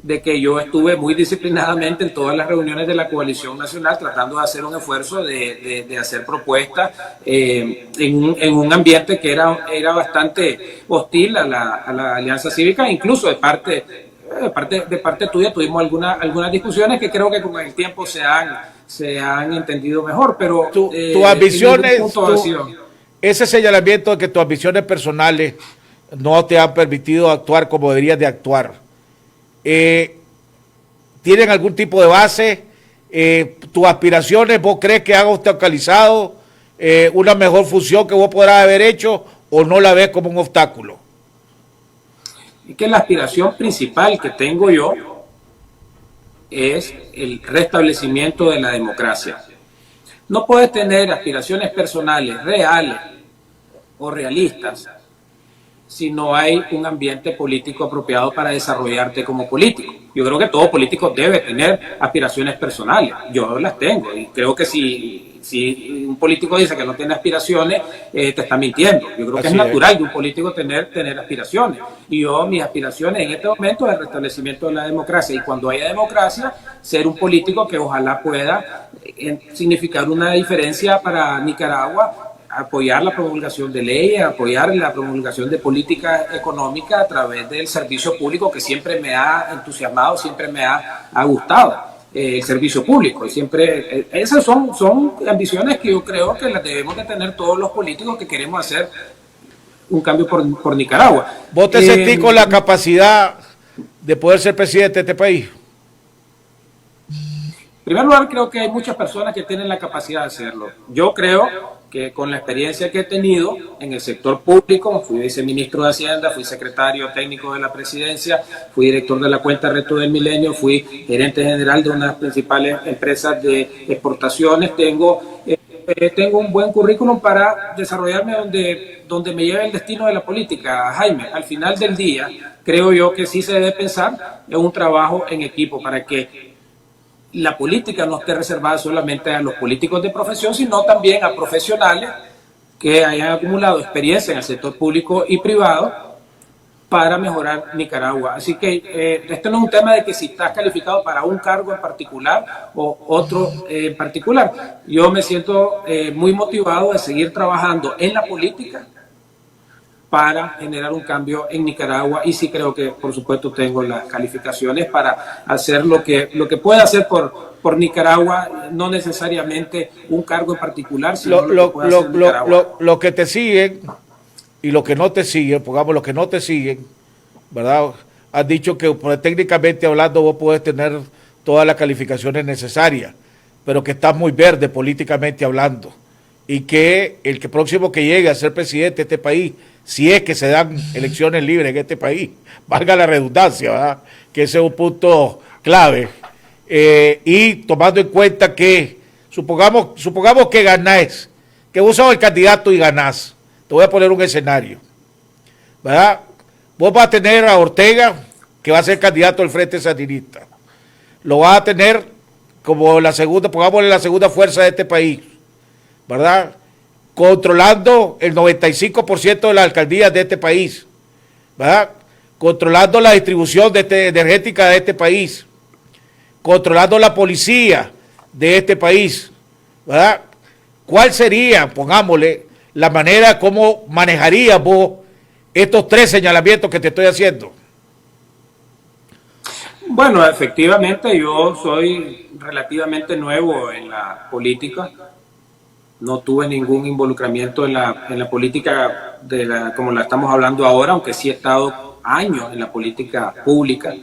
de que yo estuve muy disciplinadamente en todas las reuniones de la Coalición Nacional tratando de hacer un esfuerzo de hacer propuestas en un ambiente que era bastante hostil a la Alianza Cívica, incluso de parte tuya tuvimos algunas discusiones que creo que con el tiempo se han entendido mejor, pero tus ambiciones, ese señalamiento de que tus ambiciones personales no te han permitido actuar como deberías de actuar, ¿tienen algún tipo de base? ¿Tus aspiraciones vos crees que han obstaculizado una mejor función que vos podrás haber hecho o no la ves como un obstáculo? Es que la aspiración principal que tengo yo es el restablecimiento de la democracia. No puedes tener aspiraciones personales reales o realistas si no hay un ambiente político apropiado para desarrollarte como político. Yo creo que todo político debe tener aspiraciones personales. Yo las tengo y creo que si un político dice que no tiene aspiraciones, te está mintiendo. Yo creo que es natural de un político tener aspiraciones. Y mis aspiraciones en este momento es el restablecimiento de la democracia. Y cuando haya democracia, ser un político que ojalá pueda significar una diferencia para Nicaragua, apoyar la promulgación de leyes, apoyar la promulgación de políticas económicas a través del servicio público que siempre me ha entusiasmado, siempre me ha gustado, el servicio público. Siempre, esas son ambiciones que yo creo que las debemos de tener todos los políticos que queremos hacer un cambio por Nicaragua. ¿Vos te sentís con la capacidad de poder ser presidente de este país? En primer lugar, creo que hay muchas personas que tienen la capacidad de hacerlo. Yo creo que con la experiencia que he tenido en el sector público, fui viceministro de Hacienda, fui secretario técnico de la presidencia, fui director de la cuenta Reto del Milenio, fui gerente general de una de las principales empresas de exportaciones. Tengo un buen currículum para desarrollarme donde me lleve el destino de la política, Jaime. Al final del día, creo yo que sí se debe pensar en un trabajo en equipo para que la política no esté reservada solamente a los políticos de profesión, sino también a profesionales que hayan acumulado experiencia en el sector público y privado para mejorar Nicaragua. Así que esto no es un tema de que si estás calificado para un cargo en particular o otro en particular. Yo me siento muy motivado de seguir trabajando en la política para generar un cambio en Nicaragua, y sí creo que, por supuesto, tengo las calificaciones para hacer lo que pueda hacer por Nicaragua, no necesariamente un cargo en particular, sino lo que pueda hacer Nicaragua. Lo que te siguen y lo que no te siguen, pongamos los que no te siguen, ¿verdad? Has dicho que técnicamente hablando vos podés tener todas las calificaciones necesarias, pero que estás muy verde políticamente hablando. y que el que próximo que llegue a ser presidente de este país, si es que se dan elecciones libres en este país, valga la redundancia, ¿verdad? Que ese es un punto clave, y tomando en cuenta que supongamos que ganás, que vos sos el candidato y ganás, te voy a poner un escenario, ¿verdad? Vos vas a tener a Ortega, que va a ser candidato al Frente Sandinista, lo vas a tener como la segunda, pongámosle la segunda fuerza de este país, ¿verdad? Controlando el 95% de las alcaldías de este país, ¿verdad? Controlando la distribución energética de este país, controlando la policía de este país, ¿verdad? ¿Cuál sería, pongámosle, la manera como manejarías vos estos 3 señalamientos que te estoy haciendo? Bueno, efectivamente yo soy relativamente nuevo en la política. No tuve ningún involucramiento en la política como la estamos hablando ahora, aunque sí he estado años en la política pública,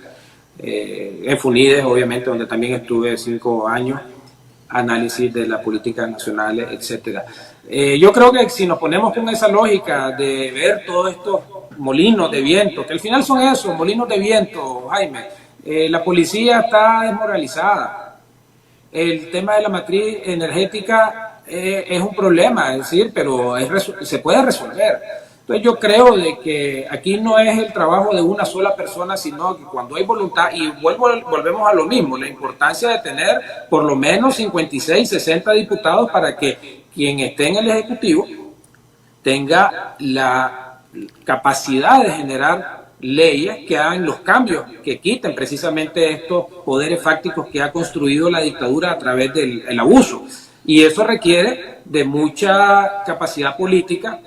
en FUNIDES, obviamente, donde también estuve 5 años, análisis de la política nacional, etcétera. Yo creo que si nos ponemos con esa lógica de ver todos estos molinos de viento, que al final son esos, molinos de viento, Jaime, la policía está desmoralizada, el tema de la matriz energética es un problema, es decir, pero se puede resolver. Entonces yo creo de que aquí no es el trabajo de una sola persona, sino que cuando hay voluntad, y volvemos a lo mismo, la importancia de tener por lo menos 56, 60 diputados para que quien esté en el Ejecutivo tenga la capacidad de generar leyes que hagan los cambios, que quiten precisamente estos poderes fácticos que ha construido la dictadura a través del abuso. Y eso requiere de mucha capacidad política,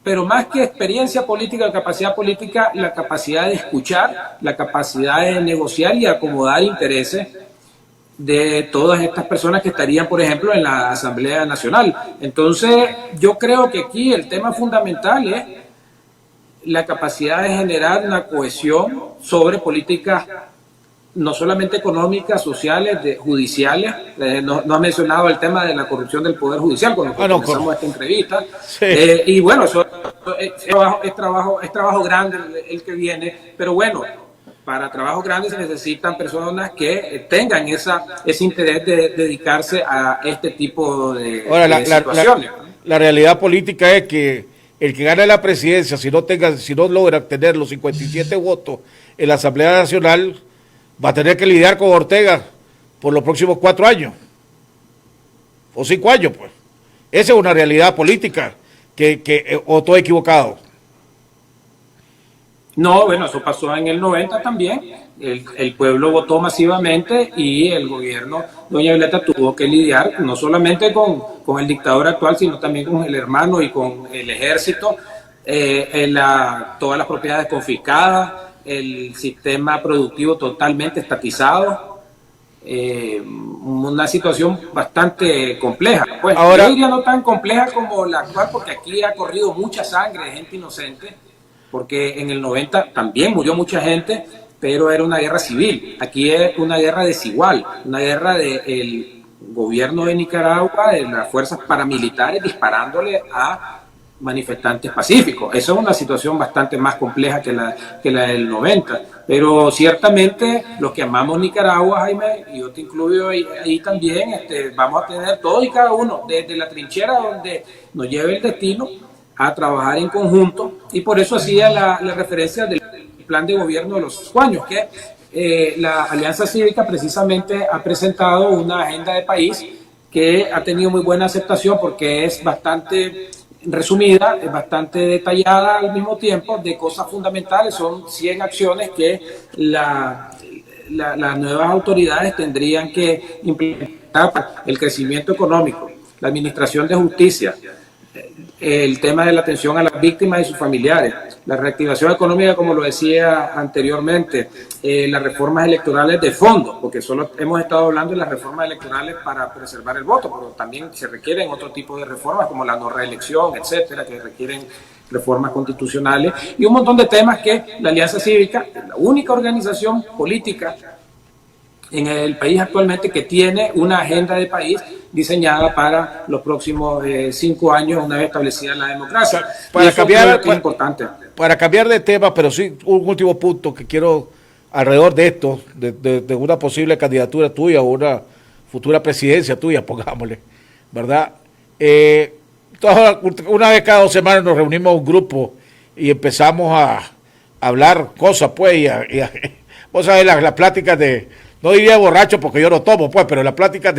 pero más que experiencia política, capacidad política, la capacidad de escuchar, la capacidad de negociar y acomodar intereses de todas estas personas que estarían, por ejemplo, en la Asamblea Nacional. Entonces, yo creo que aquí el tema fundamental es la capacidad de generar una cohesión sobre políticas no solamente económicas, sociales, judiciales. No ha mencionado el tema de la corrupción del Poder Judicial cuando comenzamos esta entrevista. Sí. Y bueno, eso es trabajo grande el que viene, pero bueno, para trabajos grandes se necesitan personas que tengan ese interés de dedicarse a este tipo de situaciones. La realidad política es que el que gane la presidencia, si no logra tener los 57 votos en la Asamblea Nacional, va a tener que lidiar con Ortega por los próximos 4 años o 5 años, pues. Esa es una realidad política o estoy equivocado. No, bueno, eso pasó en el 90 también. El pueblo votó masivamente y el gobierno, doña Violeta, tuvo que lidiar no solamente con el dictador actual, sino también con el hermano y con el ejército, todas las propiedades confiscadas, el sistema productivo totalmente estatizado, una situación bastante compleja. Pues ahora, yo diría no tan compleja como la actual, porque aquí ha corrido mucha sangre de gente inocente, porque en el 90 también murió mucha gente, pero era una guerra civil. Aquí es una guerra desigual, una guerra del gobierno de Nicaragua, de las fuerzas paramilitares disparándole a manifestantes pacíficos. Eso es una situación bastante más compleja que la del 90, pero ciertamente los que amamos Nicaragua, Jaime, y yo te incluyo ahí también, vamos a tener todos y cada uno desde la trinchera donde nos lleve el destino a trabajar en conjunto, y por eso hacía la referencia del plan de gobierno de los 5 años, que la Alianza Cívica precisamente ha presentado una agenda de país que ha tenido muy buena aceptación porque es bastante resumida, es bastante detallada al mismo tiempo, de cosas fundamentales. Son 100 acciones que las nuevas autoridades tendrían que implementar para el crecimiento económico, la administración de justicia, el tema de la atención a las víctimas y sus familiares, la reactivación económica, como lo decía anteriormente, las reformas electorales de fondo, porque solo hemos estado hablando de las reformas electorales para preservar el voto, pero también se requieren otro tipo de reformas como la no reelección, etcétera, que requieren reformas constitucionales y un montón de temas que la Alianza Cívica, la única organización política en el país actualmente que tiene una agenda de país diseñada para los próximos 5 años, una vez establecida la democracia. Para cambiar, es importante. Para cambiar de tema, pero sí un último punto que quiero alrededor de esto, de una posible candidatura tuya o una futura presidencia tuya, pongámosle, ¿verdad? Una vez cada 2 semanas nos reunimos un grupo y empezamos a hablar cosas, pues, vos sabés, las pláticas no diría borracho porque yo no tomo, pues, pero las pláticas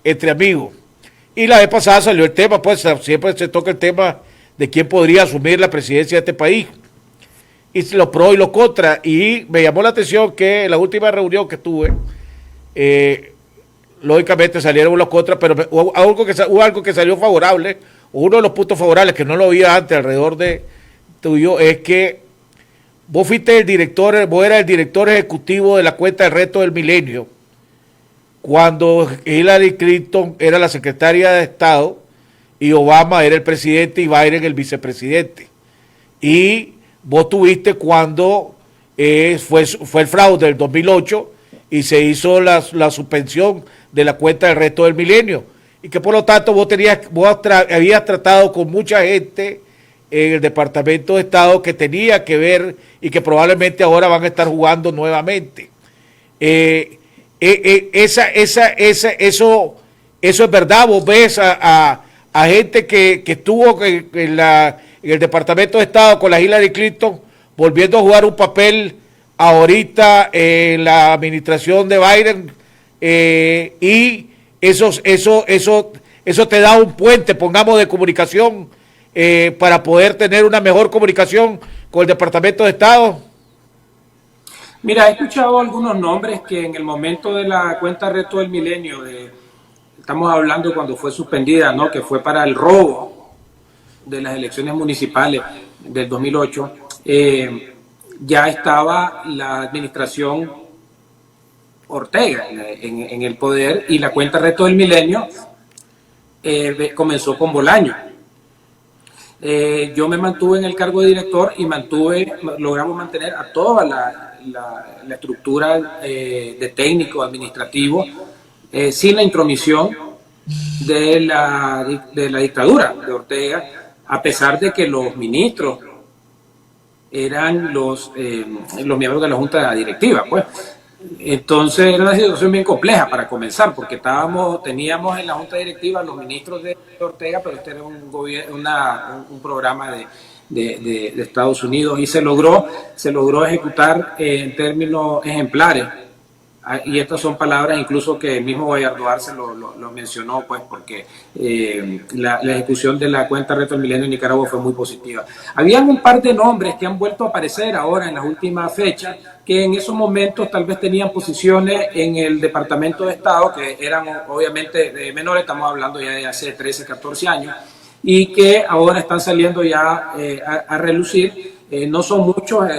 entre amigos. Y la vez pasada salió el tema, pues, siempre se toca el tema de quién podría asumir la presidencia de este país. Y los pros y los contras. Y me llamó la atención que en la última reunión que tuve, lógicamente salieron los contras, pero hubo algo que salió favorable. Uno de los puntos favorables que no lo había antes alrededor de tuyo es que vos fuiste vos eras el director ejecutivo de la cuenta del reto del milenio cuando Hillary Clinton era la secretaria de Estado y Obama era el presidente y Biden el vicepresidente. Y vos tuviste cuando fue el fraude del 2008 y se hizo la suspensión de la cuenta del resto del milenio. Y que por lo tanto vos habías tratado con mucha gente en el Departamento de Estado que tenía que ver y que probablemente ahora van a estar jugando nuevamente. Eso es verdad. Vos ves a gente que estuvo en el Departamento de Estado con la Hillary Clinton volviendo a jugar un papel ahorita en la administración de Biden, y eso te da un puente, pongamos, de comunicación para poder tener una mejor comunicación con el Departamento de Estado. Mira, he escuchado algunos nombres que en el momento de la cuenta reto del milenio, estamos hablando cuando fue suspendida, ¿no? Que fue para el robo de las elecciones municipales del 2008, ya estaba la administración Ortega en el poder, y la cuenta reto del milenio comenzó con Bolaño. Yo me mantuve en el cargo de director y logramos mantener a toda la estructura de técnico administrativo sin la intromisión de la dictadura de Ortega, a pesar de que los ministros eran los miembros de la junta directiva, pues. Entonces era una situación bien compleja para comenzar, porque teníamos en la junta directiva los ministros de Ortega, pero este era un programa de Estados Unidos, y se logró ejecutar en términos ejemplares. Y estas son palabras incluso que el mismo Gallardo Arce lo mencionó, pues, porque la ejecución de la cuenta Reto del Milenio en Nicaragua fue muy positiva. Habían un par de nombres que han vuelto a aparecer ahora en las últimas fechas, que en esos momentos tal vez tenían posiciones en el Departamento de Estado, que eran obviamente menores, estamos hablando ya de hace 13, 14 años, y que ahora están saliendo ya a relucir. No son muchos.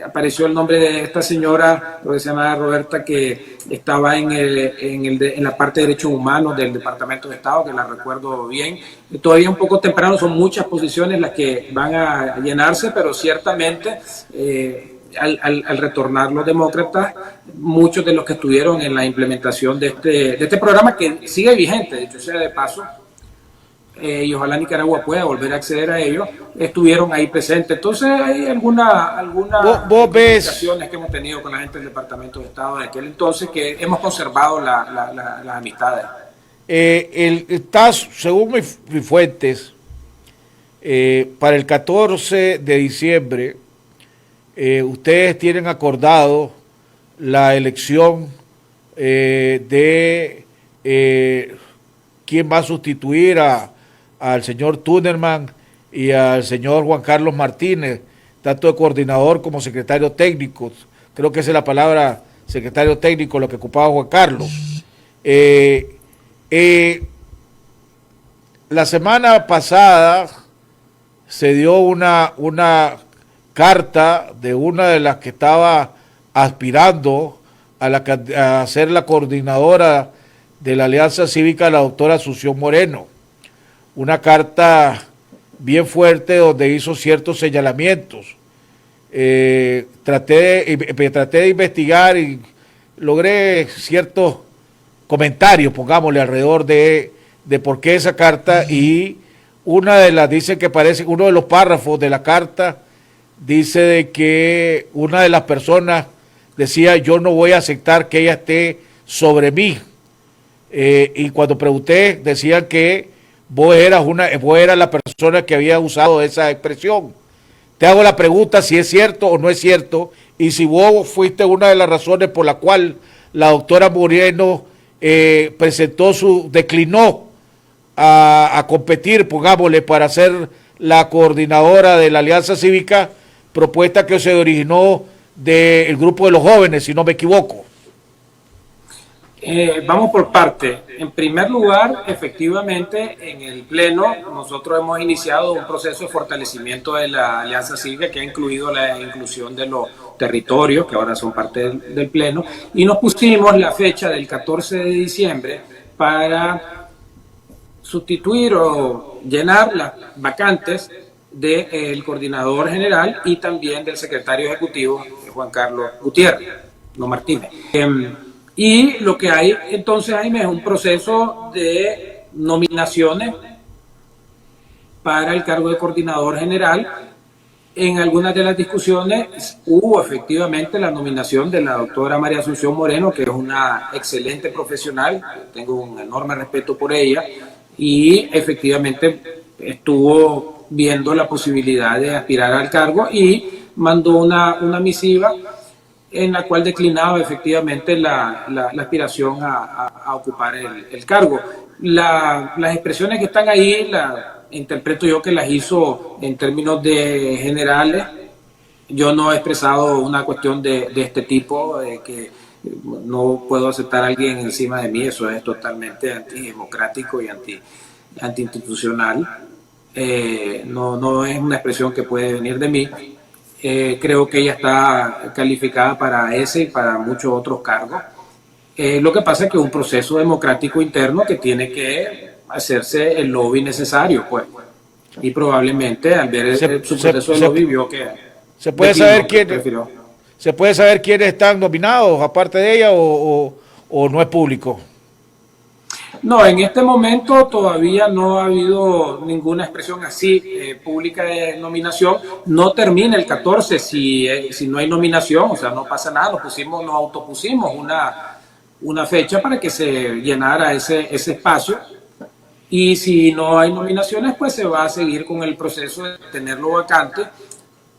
Apareció el nombre de esta señora, lo que se llama Roberta, que estaba en la parte de derechos humanos del Departamento de Estado, que la recuerdo bien. Todavía un poco temprano, son muchas posiciones las que van a llenarse, pero ciertamente al retornar los demócratas, muchos de los que estuvieron en la implementación de este programa, que sigue vigente, de hecho sea de paso, y ojalá Nicaragua pueda volver a acceder a ellos, estuvieron ahí presentes. Entonces hay algunas comunicaciones que hemos tenido con la gente del Departamento de Estado de aquel entonces, que hemos conservado las amistades. Según mis fuentes, para el 14 de diciembre ustedes tienen acordado la elección de quién va a sustituir al señor Tunerman y al señor Juan Carlos Martínez, tanto de coordinador como secretario técnico. Creo que esa es la palabra, secretario técnico, lo que ocupaba Juan Carlos. La semana pasada se dio una carta de una de las que estaba aspirando a ser la coordinadora de la Alianza Cívica, la doctora Asunción Moreno. Una carta bien fuerte donde hizo ciertos señalamientos. Traté de investigar y logré ciertos comentarios, pongámosle, alrededor de por qué esa carta, y una de las dice que parece, uno de los párrafos de la carta dice de que una de las personas decía: yo no voy a aceptar que ella esté sobre mí. Y cuando pregunté, decían que vos eras la persona que había usado esa expresión. Te hago la pregunta si es cierto o no es cierto, y si vos fuiste una de las razones por la cual la doctora Moreno declinó a competir, pongámosle, para ser la coordinadora de la Alianza Cívica, propuesta que se originó del grupo de los jóvenes, si no me equivoco. Vamos por parte. En primer lugar, efectivamente, en el Pleno nosotros hemos iniciado un proceso de fortalecimiento de la Alianza Cívica que ha incluido la inclusión de los territorios, que ahora son parte del Pleno, y nos pusimos la fecha del 14 de diciembre para sustituir o llenar las vacantes del coordinador general y también del secretario ejecutivo, Juan Carlos Gutiérrez, no Martínez. Y lo que hay entonces, Jaime, es un proceso de nominaciones para el cargo de coordinador general. En algunas de las discusiones hubo efectivamente la nominación de la doctora María Asunción Moreno, que es una excelente profesional, tengo un enorme respeto por ella, y efectivamente estuvo viendo la posibilidad de aspirar al cargo y mandó una misiva en la cual declinaba efectivamente la aspiración a ocupar el cargo. Las expresiones que están ahí, interpreto yo que las hizo en términos de generales. Yo no he expresado una cuestión de este tipo, de que no puedo aceptar a alguien encima de mí. Eso es totalmente antidemocrático y antiinstitucional. No es una expresión que puede venir de mí. Creo que ella está calificada para ese y para muchos otros cargos. Lo que pasa es que es un proceso democrático interno que tiene que hacerse el lobby necesario, pues. Y probablemente al ver su proceso de lobby vio que... ¿Se puede saber quiénes están nominados aparte de ella o no es público? No, en este momento todavía no ha habido ninguna expresión así pública de nominación. No termina el 14 si no hay nominación, o sea, no pasa nada. Nos autopusimos una fecha para que se llenara ese espacio. Y si no hay nominaciones, pues se va a seguir con el proceso de tenerlo vacante.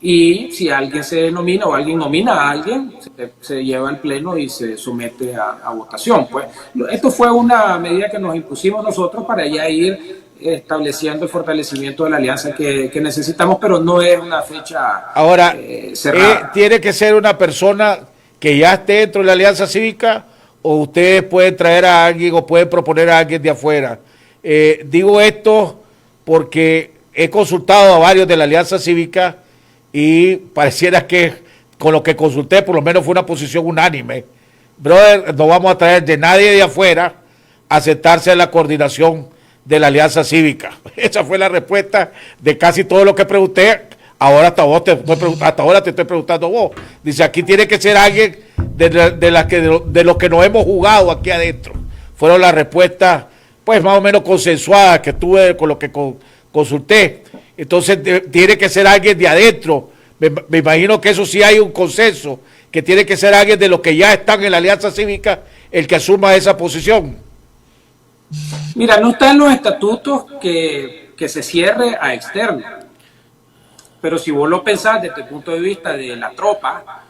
Y si alguien se nomina o alguien nomina a alguien, se lleva al pleno y se somete a votación. Pues esto fue una medida que nos impusimos nosotros para ya ir estableciendo el fortalecimiento de la alianza que necesitamos, pero no es una fecha ahora cerrada. ¿Tiene que ser una persona que ya esté dentro de la Alianza Cívica o ustedes pueden traer a alguien o pueden proponer a alguien de afuera? Digo esto porque he consultado a varios de la Alianza Cívica y pareciera que con lo que consulté por lo menos fue una posición unánime. Brother, no vamos a traer de nadie de afuera a sentarse en la coordinación de la Alianza Cívica. Esa fue la respuesta de casi todo lo que pregunté. Ahora hasta ahora te estoy preguntando vos. Dice, aquí tiene que ser alguien de los que nos hemos jugado aquí adentro. Fueron las respuestas pues más o menos consensuadas que tuve con lo que consulté. Entonces tiene que ser alguien de adentro. Me imagino que eso sí hay un consenso, que tiene que ser alguien de los que ya están en la Alianza Cívica el que asuma esa posición. Mira, no está en los estatutos que se cierre a externo. Pero si vos lo pensás desde el punto de vista de la tropa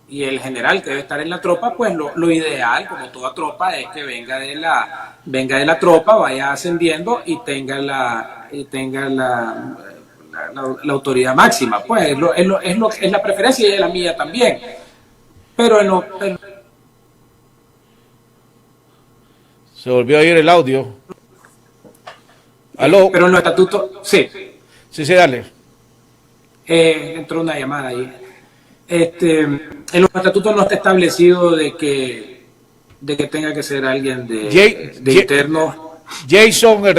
y el general que debe estar en la tropa, pues lo ideal, como toda tropa, es que venga de la tropa, vaya ascendiendo y tenga la autoridad máxima. Pues es la preferencia y es la mía también. Pero se volvió a oír el audio. ¿Aló? Pero en los estatutos, sí. Sí, dale. Entró una llamada ahí. En los estatutos no está establecido de que tenga que ser alguien de interno. Jason, uno de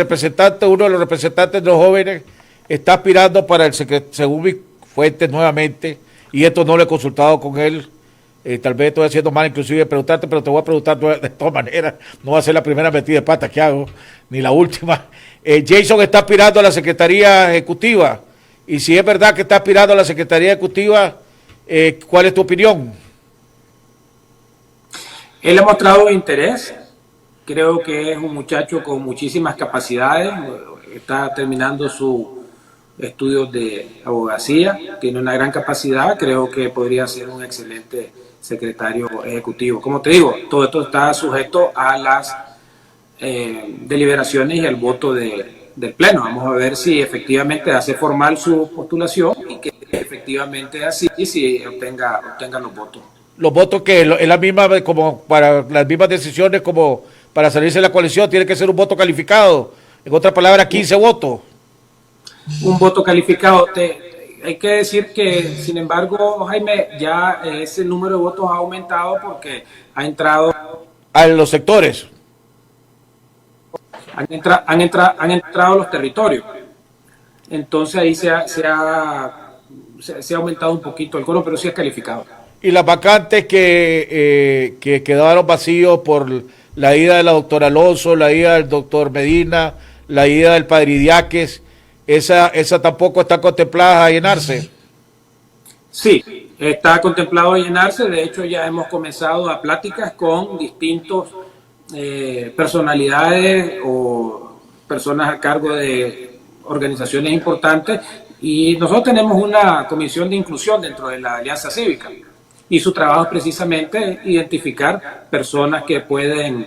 los representantes de los jóvenes, está aspirando para el secretario, según mi fuente nuevamente, y esto no lo he consultado con él, Tal vez estoy haciendo mal inclusive de preguntarte, pero te voy a preguntar de todas maneras. No va a ser la primera metida de pata que hago, ni la última. Jason está aspirando a la Secretaría Ejecutiva. Y si es verdad que está aspirando a la Secretaría Ejecutiva, ¿cuál es tu opinión? Él ha mostrado interés. Creo que es un muchacho con muchísimas capacidades. Está terminando su estudios de abogacía. Tiene una gran capacidad. Creo que podría ser un excelente secretario ejecutivo. Como te digo, todo esto está sujeto a las deliberaciones y al voto del Pleno. Vamos a ver si efectivamente hace formal su postulación y que efectivamente así, y si obtenga los votos. Los votos que es la misma, como para las mismas decisiones, como para salirse de la coalición, tiene que ser un voto calificado. En otras palabras, 15 votos. Un voto calificado. Hay que decir que, sin embargo, Jaime, ya ese número de votos ha aumentado porque ha entrado a los sectores. Han entrado los territorios. Entonces ahí se ha aumentado un poquito el coro, pero sí es calificado. Y las vacantes que quedaron vacíos por la ida de la doctora Alonso, la ida del doctor Medina, la ida del padre Idiáquez, esa tampoco está contemplada a llenarse. Sí, está contemplado a llenarse. De hecho, ya hemos comenzado a pláticas con distintos personalidades o personas a cargo de organizaciones importantes, y nosotros tenemos una comisión de inclusión dentro de la Alianza Cívica, y su trabajo es precisamente identificar personas que pueden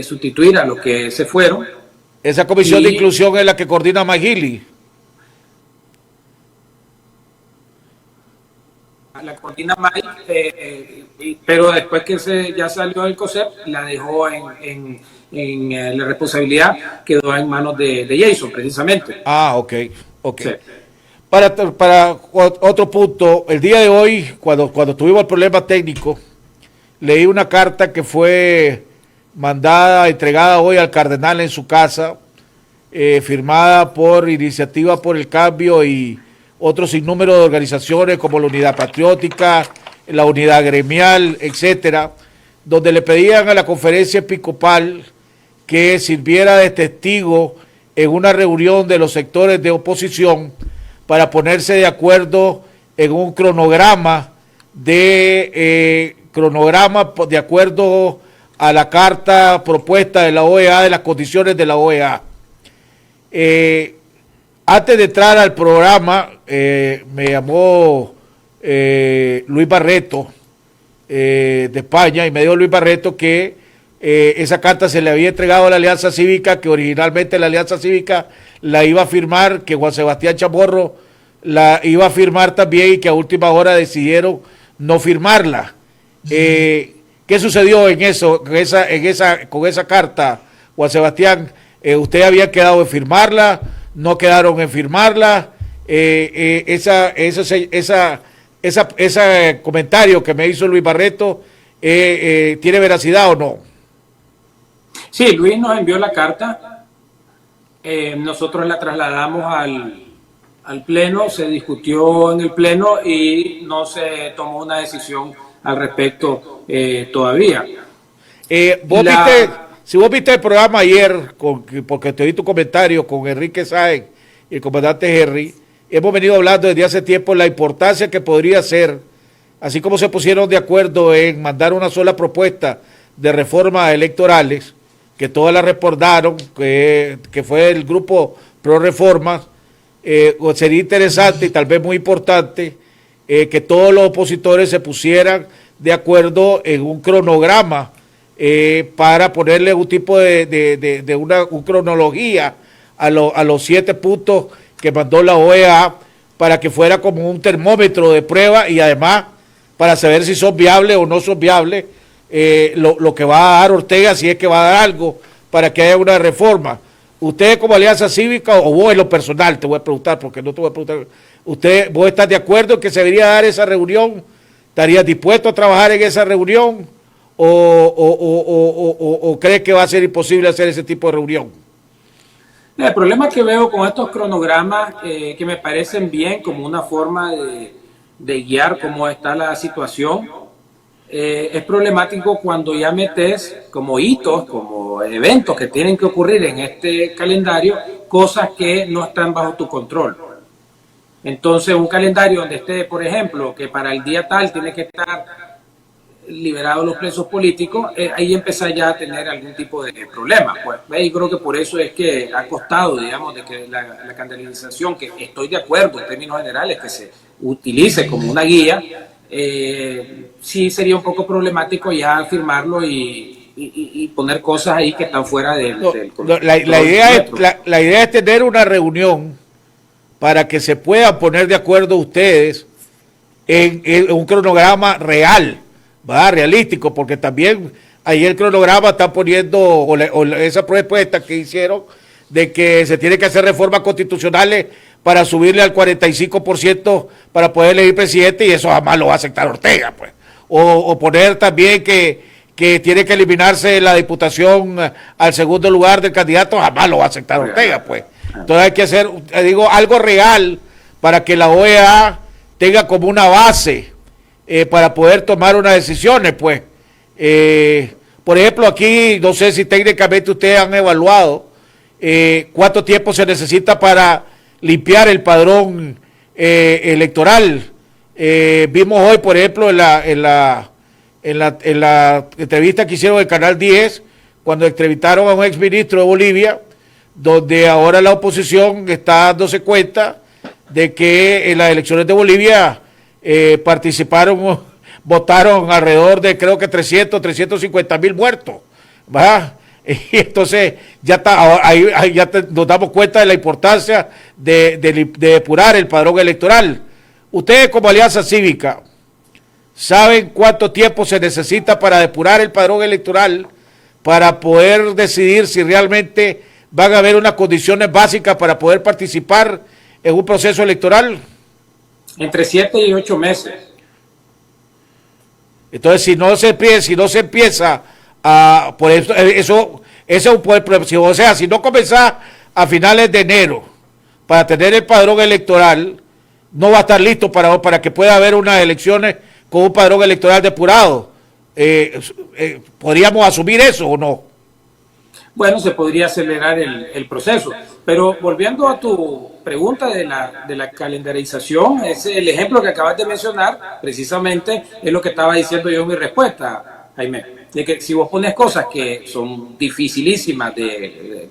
sustituir a los que se fueron. Esa comisión de inclusión es la que coordina Magili. La coordina Mike, pero después que ya salió del COSEP, la dejó en la responsabilidad, quedó en manos de Jason, precisamente. Ah, ok. Sí. Para otro punto, el día de hoy, cuando tuvimos el problema técnico, leí una carta que fue entregada hoy al cardenal en su casa, firmada por Iniciativa por el Cambio y otro sinnúmero de organizaciones como la Unidad Patriótica, la Unidad Gremial, etcétera, donde le pedían a la Conferencia Episcopal que sirviera de testigo en una reunión de los sectores de oposición para ponerse de acuerdo en un cronograma de acuerdo a la carta propuesta de la OEA, de las condiciones de la OEA. Antes de entrar al programa, me llamó Luis Barreto de España, y me dijo Luis Barreto que esa carta se le había entregado a la Alianza Cívica, que originalmente la Alianza Cívica la iba a firmar, que Juan Sebastián Chamorro la iba a firmar también, y que a última hora decidieron no firmarla. ¿Qué sucedió en eso, con esa carta, Juan Sebastián? ¿Usted había quedado en firmarla? ¿No quedaron en firmarla? Ese comentario que me hizo Luis Barreto, ¿tiene veracidad o no? Sí, Luis nos envió la carta. Nosotros la trasladamos al Pleno, se discutió en el Pleno y no se tomó una decisión al respecto todavía. Si vos viste el programa ayer, porque te di tu comentario con Enrique Sáenz y el comandante Henry, hemos venido hablando desde hace tiempo la importancia que podría ser, así como se pusieron de acuerdo en mandar una sola propuesta de reformas electorales, que todas la recordaron, que fue el grupo Pro Reformas. Sería interesante y tal vez muy importante que todos los opositores se pusieran de acuerdo en un cronograma para ponerle un tipo de una cronología a los 7 puntos que mandó la OEA, para que fuera como un termómetro de prueba, y además para saber si son viables o no son viables lo que va a dar Ortega, si es que va a dar algo para que haya una reforma. Usted como Alianza Cívica, o vos en lo personal, te voy a preguntar, porque no te voy a preguntar, ¿vos estás de acuerdo en que se debería dar esa reunión? ¿Estarías dispuesto a trabajar en esa reunión? ¿O crees que va a ser imposible hacer ese tipo de reunión? El problema que veo con estos cronogramas, que me parecen bien como una forma de guiar cómo está la situación, es problemático cuando ya metes como hitos, como eventos que tienen que ocurrir en este calendario, cosas que no están bajo tu control. Entonces, un calendario donde esté, por ejemplo, que para el día tal tiene que estar liberados los presos políticos, ahí empieza ya a tener algún tipo de problema. Pues, y creo que por eso es que ha costado, digamos, de que la calendarización, que estoy de acuerdo en términos generales, que se utilice como una guía, sí sería un poco problemático ya firmarlo y poner cosas ahí que están fuera del la idea es tener una reunión para que se puedan poner de acuerdo ustedes en un cronograma real, ¿verdad? Realístico, porque también ahí el cronograma está poniendo esa propuesta que hicieron de que se tiene que hacer reformas constitucionales para subirle al 45% para poder elegir presidente, y eso jamás lo va a aceptar Ortega, pues. O poner también que tiene que eliminarse la diputación al segundo lugar del candidato, jamás lo va a aceptar Ortega, pues. Entonces hay que hacer, digo, algo real para que la OEA tenga como una base para poder tomar unas decisiones, pues. Por ejemplo, aquí, no sé si técnicamente ustedes han evaluado cuánto tiempo se necesita para limpiar el padrón electoral. Vimos hoy, por ejemplo, en la entrevista que hicieron en Canal 10, cuando entrevistaron a un exministro de Bolivia, donde ahora la oposición está dándose cuenta de que en las elecciones de Bolivia votaron alrededor de, creo que 350,000 muertos, ¿verdad? Y entonces ya está, ahí nos damos cuenta de la importancia de depurar el padrón electoral. Ustedes como Alianza Cívica, ¿saben cuánto tiempo se necesita para depurar el padrón electoral para poder decidir si realmente van a haber unas condiciones básicas para poder participar en un proceso electoral? Entre 7 y 8 meses. Entonces, si no se empieza a, por eso es un problema. O sea, si no comenzás a finales de enero para tener el padrón electoral, no va a estar listo para que pueda haber unas elecciones con un padrón electoral depurado. ¿Podríamos asumir eso o no? Bueno, se podría acelerar el proceso. Pero volviendo a tu pregunta de la calendarización, es el ejemplo que acabas de mencionar, precisamente es lo que estaba diciendo yo en mi respuesta, Jaime. De que si vos pones cosas que son dificilísimas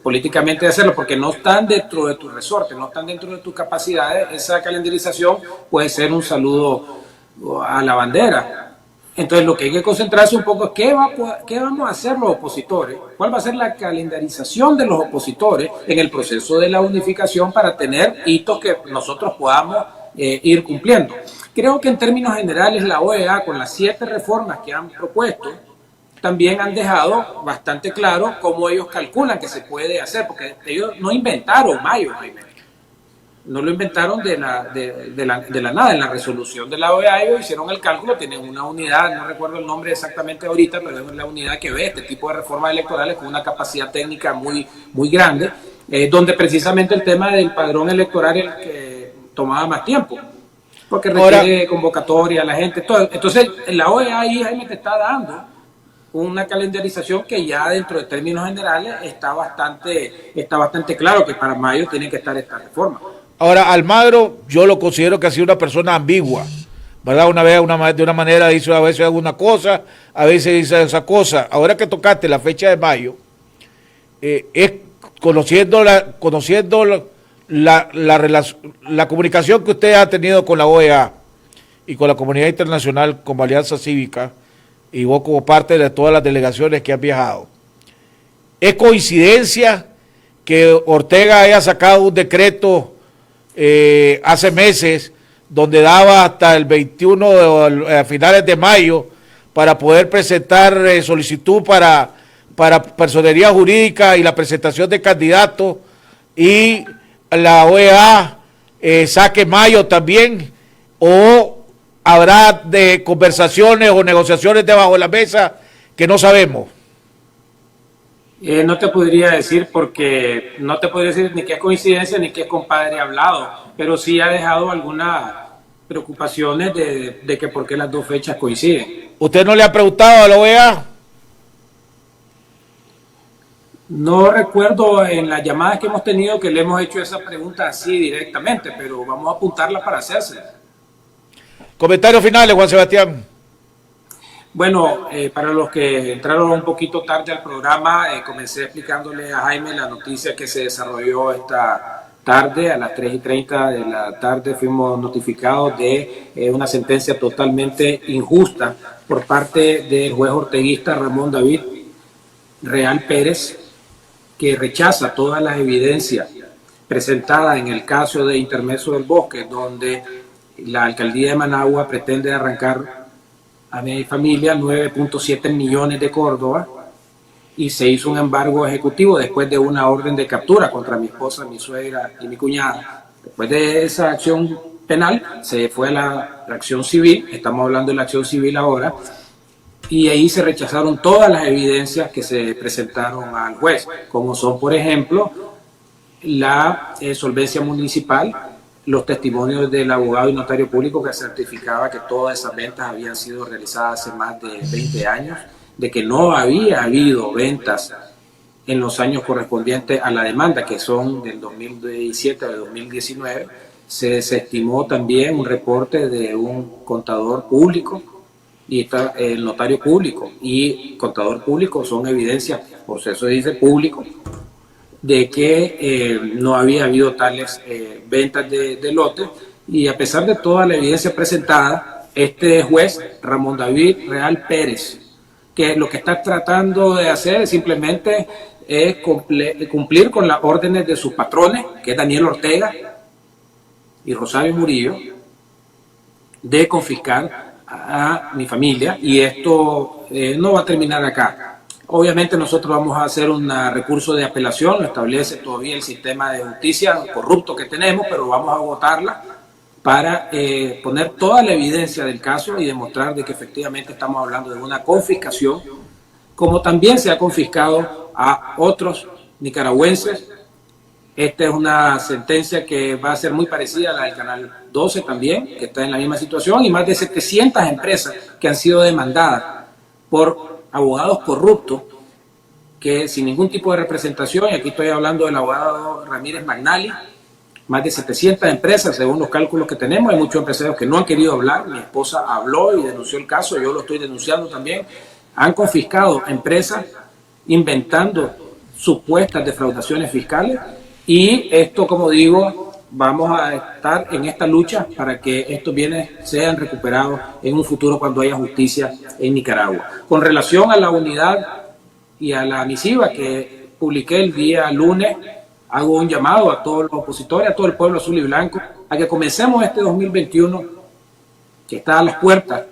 políticamente de hacerlo, porque no están dentro de tu resorte, no están dentro de tus capacidades, esa calendarización puede ser un saludo a la bandera. Entonces lo que hay que concentrarse un poco es qué vamos a hacer los opositores, cuál va a ser la calendarización de los opositores en el proceso de la unificación para tener hitos que nosotros podamos ir cumpliendo. Creo que en términos generales la OEA, con las 7 reformas que han propuesto, también han dejado bastante claro cómo ellos calculan que se puede hacer, porque ellos no inventaron mayo, Jaime. No lo inventaron de la nada. En la resolución de la OEA ellos hicieron el cálculo, tienen una unidad, no recuerdo el nombre exactamente ahorita, pero es la unidad que ve este tipo de reformas electorales con una capacidad técnica muy, muy grande, donde precisamente el tema del padrón electoral es el que tomaba más tiempo, porque requiere convocatoria a la gente, todo. Entonces la OEA ahí, Jaime, te está dando una calendarización que ya dentro de términos generales está bastante claro que para mayo tiene que estar esta reforma. Ahora, Almagro, yo lo considero que ha sido una persona ambigua, ¿verdad? Una vez de una manera dice a veces alguna cosa, a veces dice esa cosa. Ahora que tocaste la fecha de mayo, es conociendo la comunicación que usted ha tenido con la OEA y con la comunidad internacional como Alianza Cívica, y vos como parte de todas las delegaciones que han viajado. ¿Es coincidencia que Ortega haya sacado un decreto hace meses donde daba hasta el 21 a finales de mayo para poder presentar solicitud para personería jurídica y la presentación de candidatos, y la OEA saque mayo también, o habrá de conversaciones o negociaciones debajo de la mesa que no sabemos? No te podría decir, porque no te podría decir ni qué es coincidencia ni qué es compadre hablado, pero sí ha dejado alguna preocupaciones de que por qué las dos fechas coinciden. ¿Usted no le ha preguntado a la OEA? No recuerdo en las llamadas que hemos tenido que le hemos hecho esa pregunta así directamente, pero vamos a apuntarla para hacérsela. Comentarios finales, Juan Sebastián. Bueno, para los que entraron un poquito tarde al programa, comencé explicándole a Jaime la noticia que se desarrolló esta tarde. A las 3:30 de la tarde fuimos notificados de una sentencia totalmente injusta por parte del juez orteguista Ramón David Real Pérez, que rechaza todas las evidencias presentadas en el caso de Intermeso del Bosque, donde la alcaldía de Managua pretende arrancar a mi familia 9.7 millones de Córdoba, y se hizo un embargo ejecutivo después de una orden de captura contra mi esposa, mi suegra y mi cuñada. Después de esa acción penal se fue a la acción civil, estamos hablando de la acción civil ahora, y ahí se rechazaron todas las evidencias que se presentaron al juez, como son, por ejemplo, la solvencia municipal, los testimonios del abogado y notario público que certificaba que todas esas ventas habían sido realizadas hace más de 20 años, de que no había habido ventas en los años correspondientes a la demanda, que son del 2017 al 2019. Se desestimó también un reporte de un contador público y el notario público y contador público son evidencias, por eso dice público, de que no había habido tales ventas de lotes, y a pesar de toda la evidencia presentada, este juez Ramón David Real Pérez, que lo que está tratando de hacer es simplemente cumplir con las órdenes de sus patrones, que es Daniel Ortega y Rosario Murillo, de confiscar a mi familia, y esto no va a terminar acá. Obviamente nosotros vamos a hacer un recurso de apelación, lo establece todavía el sistema de justicia corrupto que tenemos, pero vamos a votarla para poner toda la evidencia del caso y demostrar de que efectivamente estamos hablando de una confiscación, como también se ha confiscado a otros nicaragüenses. Esta es una sentencia que va a ser muy parecida a la del Canal 12 también, que está en la misma situación, y más de 700 empresas que han sido demandadas por abogados corruptos que sin ningún tipo de representación, y aquí estoy hablando del abogado Ramírez Magnali, más de 700 empresas según los cálculos que tenemos. Hay muchos empresarios que no han querido hablar, mi esposa habló y denunció el caso, yo lo estoy denunciando también. Han confiscado empresas inventando supuestas defraudaciones fiscales, y esto, como digo, vamos a estar en esta lucha para que estos bienes sean recuperados en un futuro cuando haya justicia en Nicaragua. Con relación a la unidad y a la misiva que publiqué el día lunes, hago un llamado a todos los opositores, a todo el pueblo azul y blanco, a que comencemos este 2021 que está a las puertas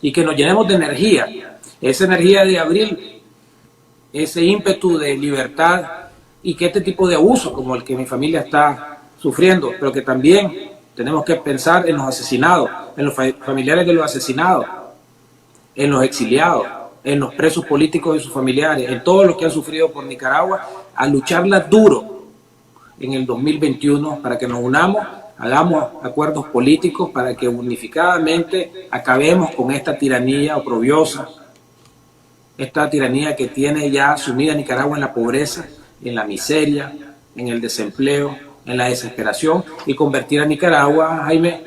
y que nos llenemos de energía, esa energía de abril, ese ímpetu de libertad, y que este tipo de abusos como el que mi familia está sufriendo, pero que también tenemos que pensar en los asesinados, en los familiares de los asesinados, en los exiliados, en los presos políticos y sus familiares, en todos los que han sufrido por Nicaragua, a lucharla duro en el 2021 para que nos unamos, hagamos acuerdos políticos para que unificadamente acabemos con esta tiranía oprobiosa, esta tiranía que tiene ya sumida a Nicaragua en la pobreza, en la miseria, en el desempleo, en la desesperación, y convertir a Nicaragua, Jaime,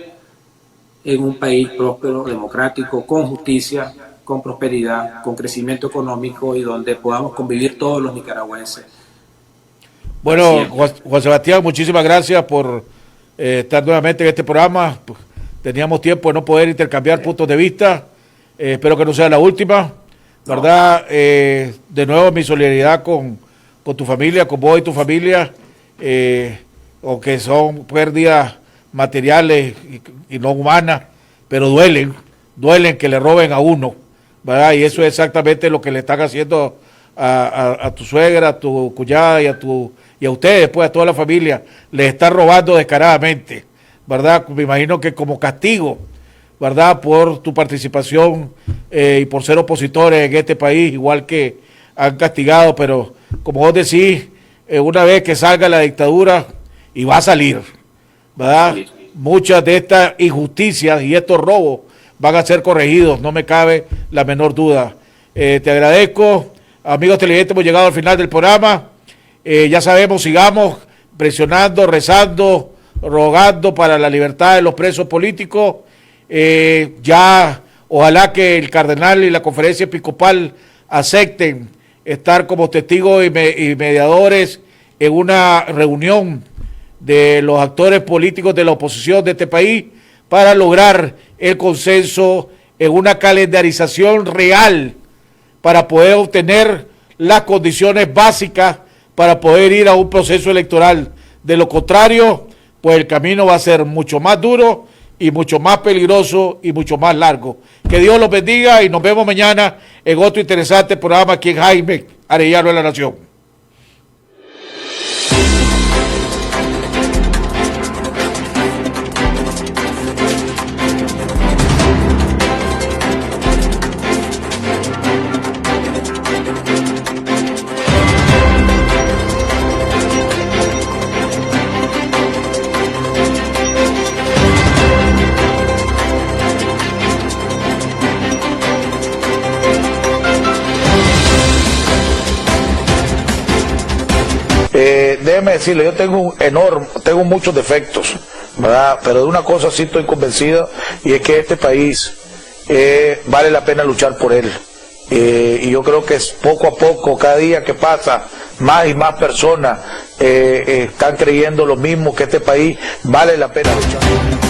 en un país próspero, democrático, con justicia, con prosperidad, con crecimiento económico, y donde podamos convivir todos los nicaragüenses. Bueno, Juan Sebastián, muchísimas gracias por estar nuevamente en este programa. Teníamos tiempo de no poder intercambiar puntos de vista. Espero que no sea la última, ¿verdad? De nuevo, mi solidaridad con tu familia, con vos y tu familia, aunque son pérdidas materiales y no humanas, pero duelen que le roben a uno, ¿verdad? Y eso es exactamente lo que le están haciendo a tu suegra, a tu cuñada y a ustedes, pues a toda la familia, les está robando descaradamente, ¿verdad? Me imagino que como castigo, ¿verdad? Por tu participación y por ser opositores en este país, igual que han castigado, pero como vos decís, una vez que salga la dictadura, y va a salir, ¿verdad? muchas de estas injusticias y estos robos van a ser corregidos, no me cabe la menor duda. Te agradezco, amigos televidentes, hemos llegado al final del programa. Ya sabemos, sigamos presionando, rezando, rogando para la libertad de los presos políticos. Ya ojalá que el cardenal y la conferencia episcopal acepten estar como testigos y mediadores en una reunión de los actores políticos de la oposición de este país para lograr el consenso en una calendarización real para poder obtener las condiciones básicas para poder ir a un proceso electoral. De lo contrario, pues el camino va a ser mucho más duro y mucho más peligroso y mucho más largo. Que Dios los bendiga y nos vemos mañana en otro interesante programa aquí en Jaime Arellano en la Nación. Déjeme decirle, yo tengo muchos defectos, ¿verdad? Pero de una cosa sí estoy convencido, y es que este país vale la pena luchar por él. Y yo creo que es poco a poco, cada día que pasa, más y más personas están creyendo lo mismo, que este país vale la pena luchar.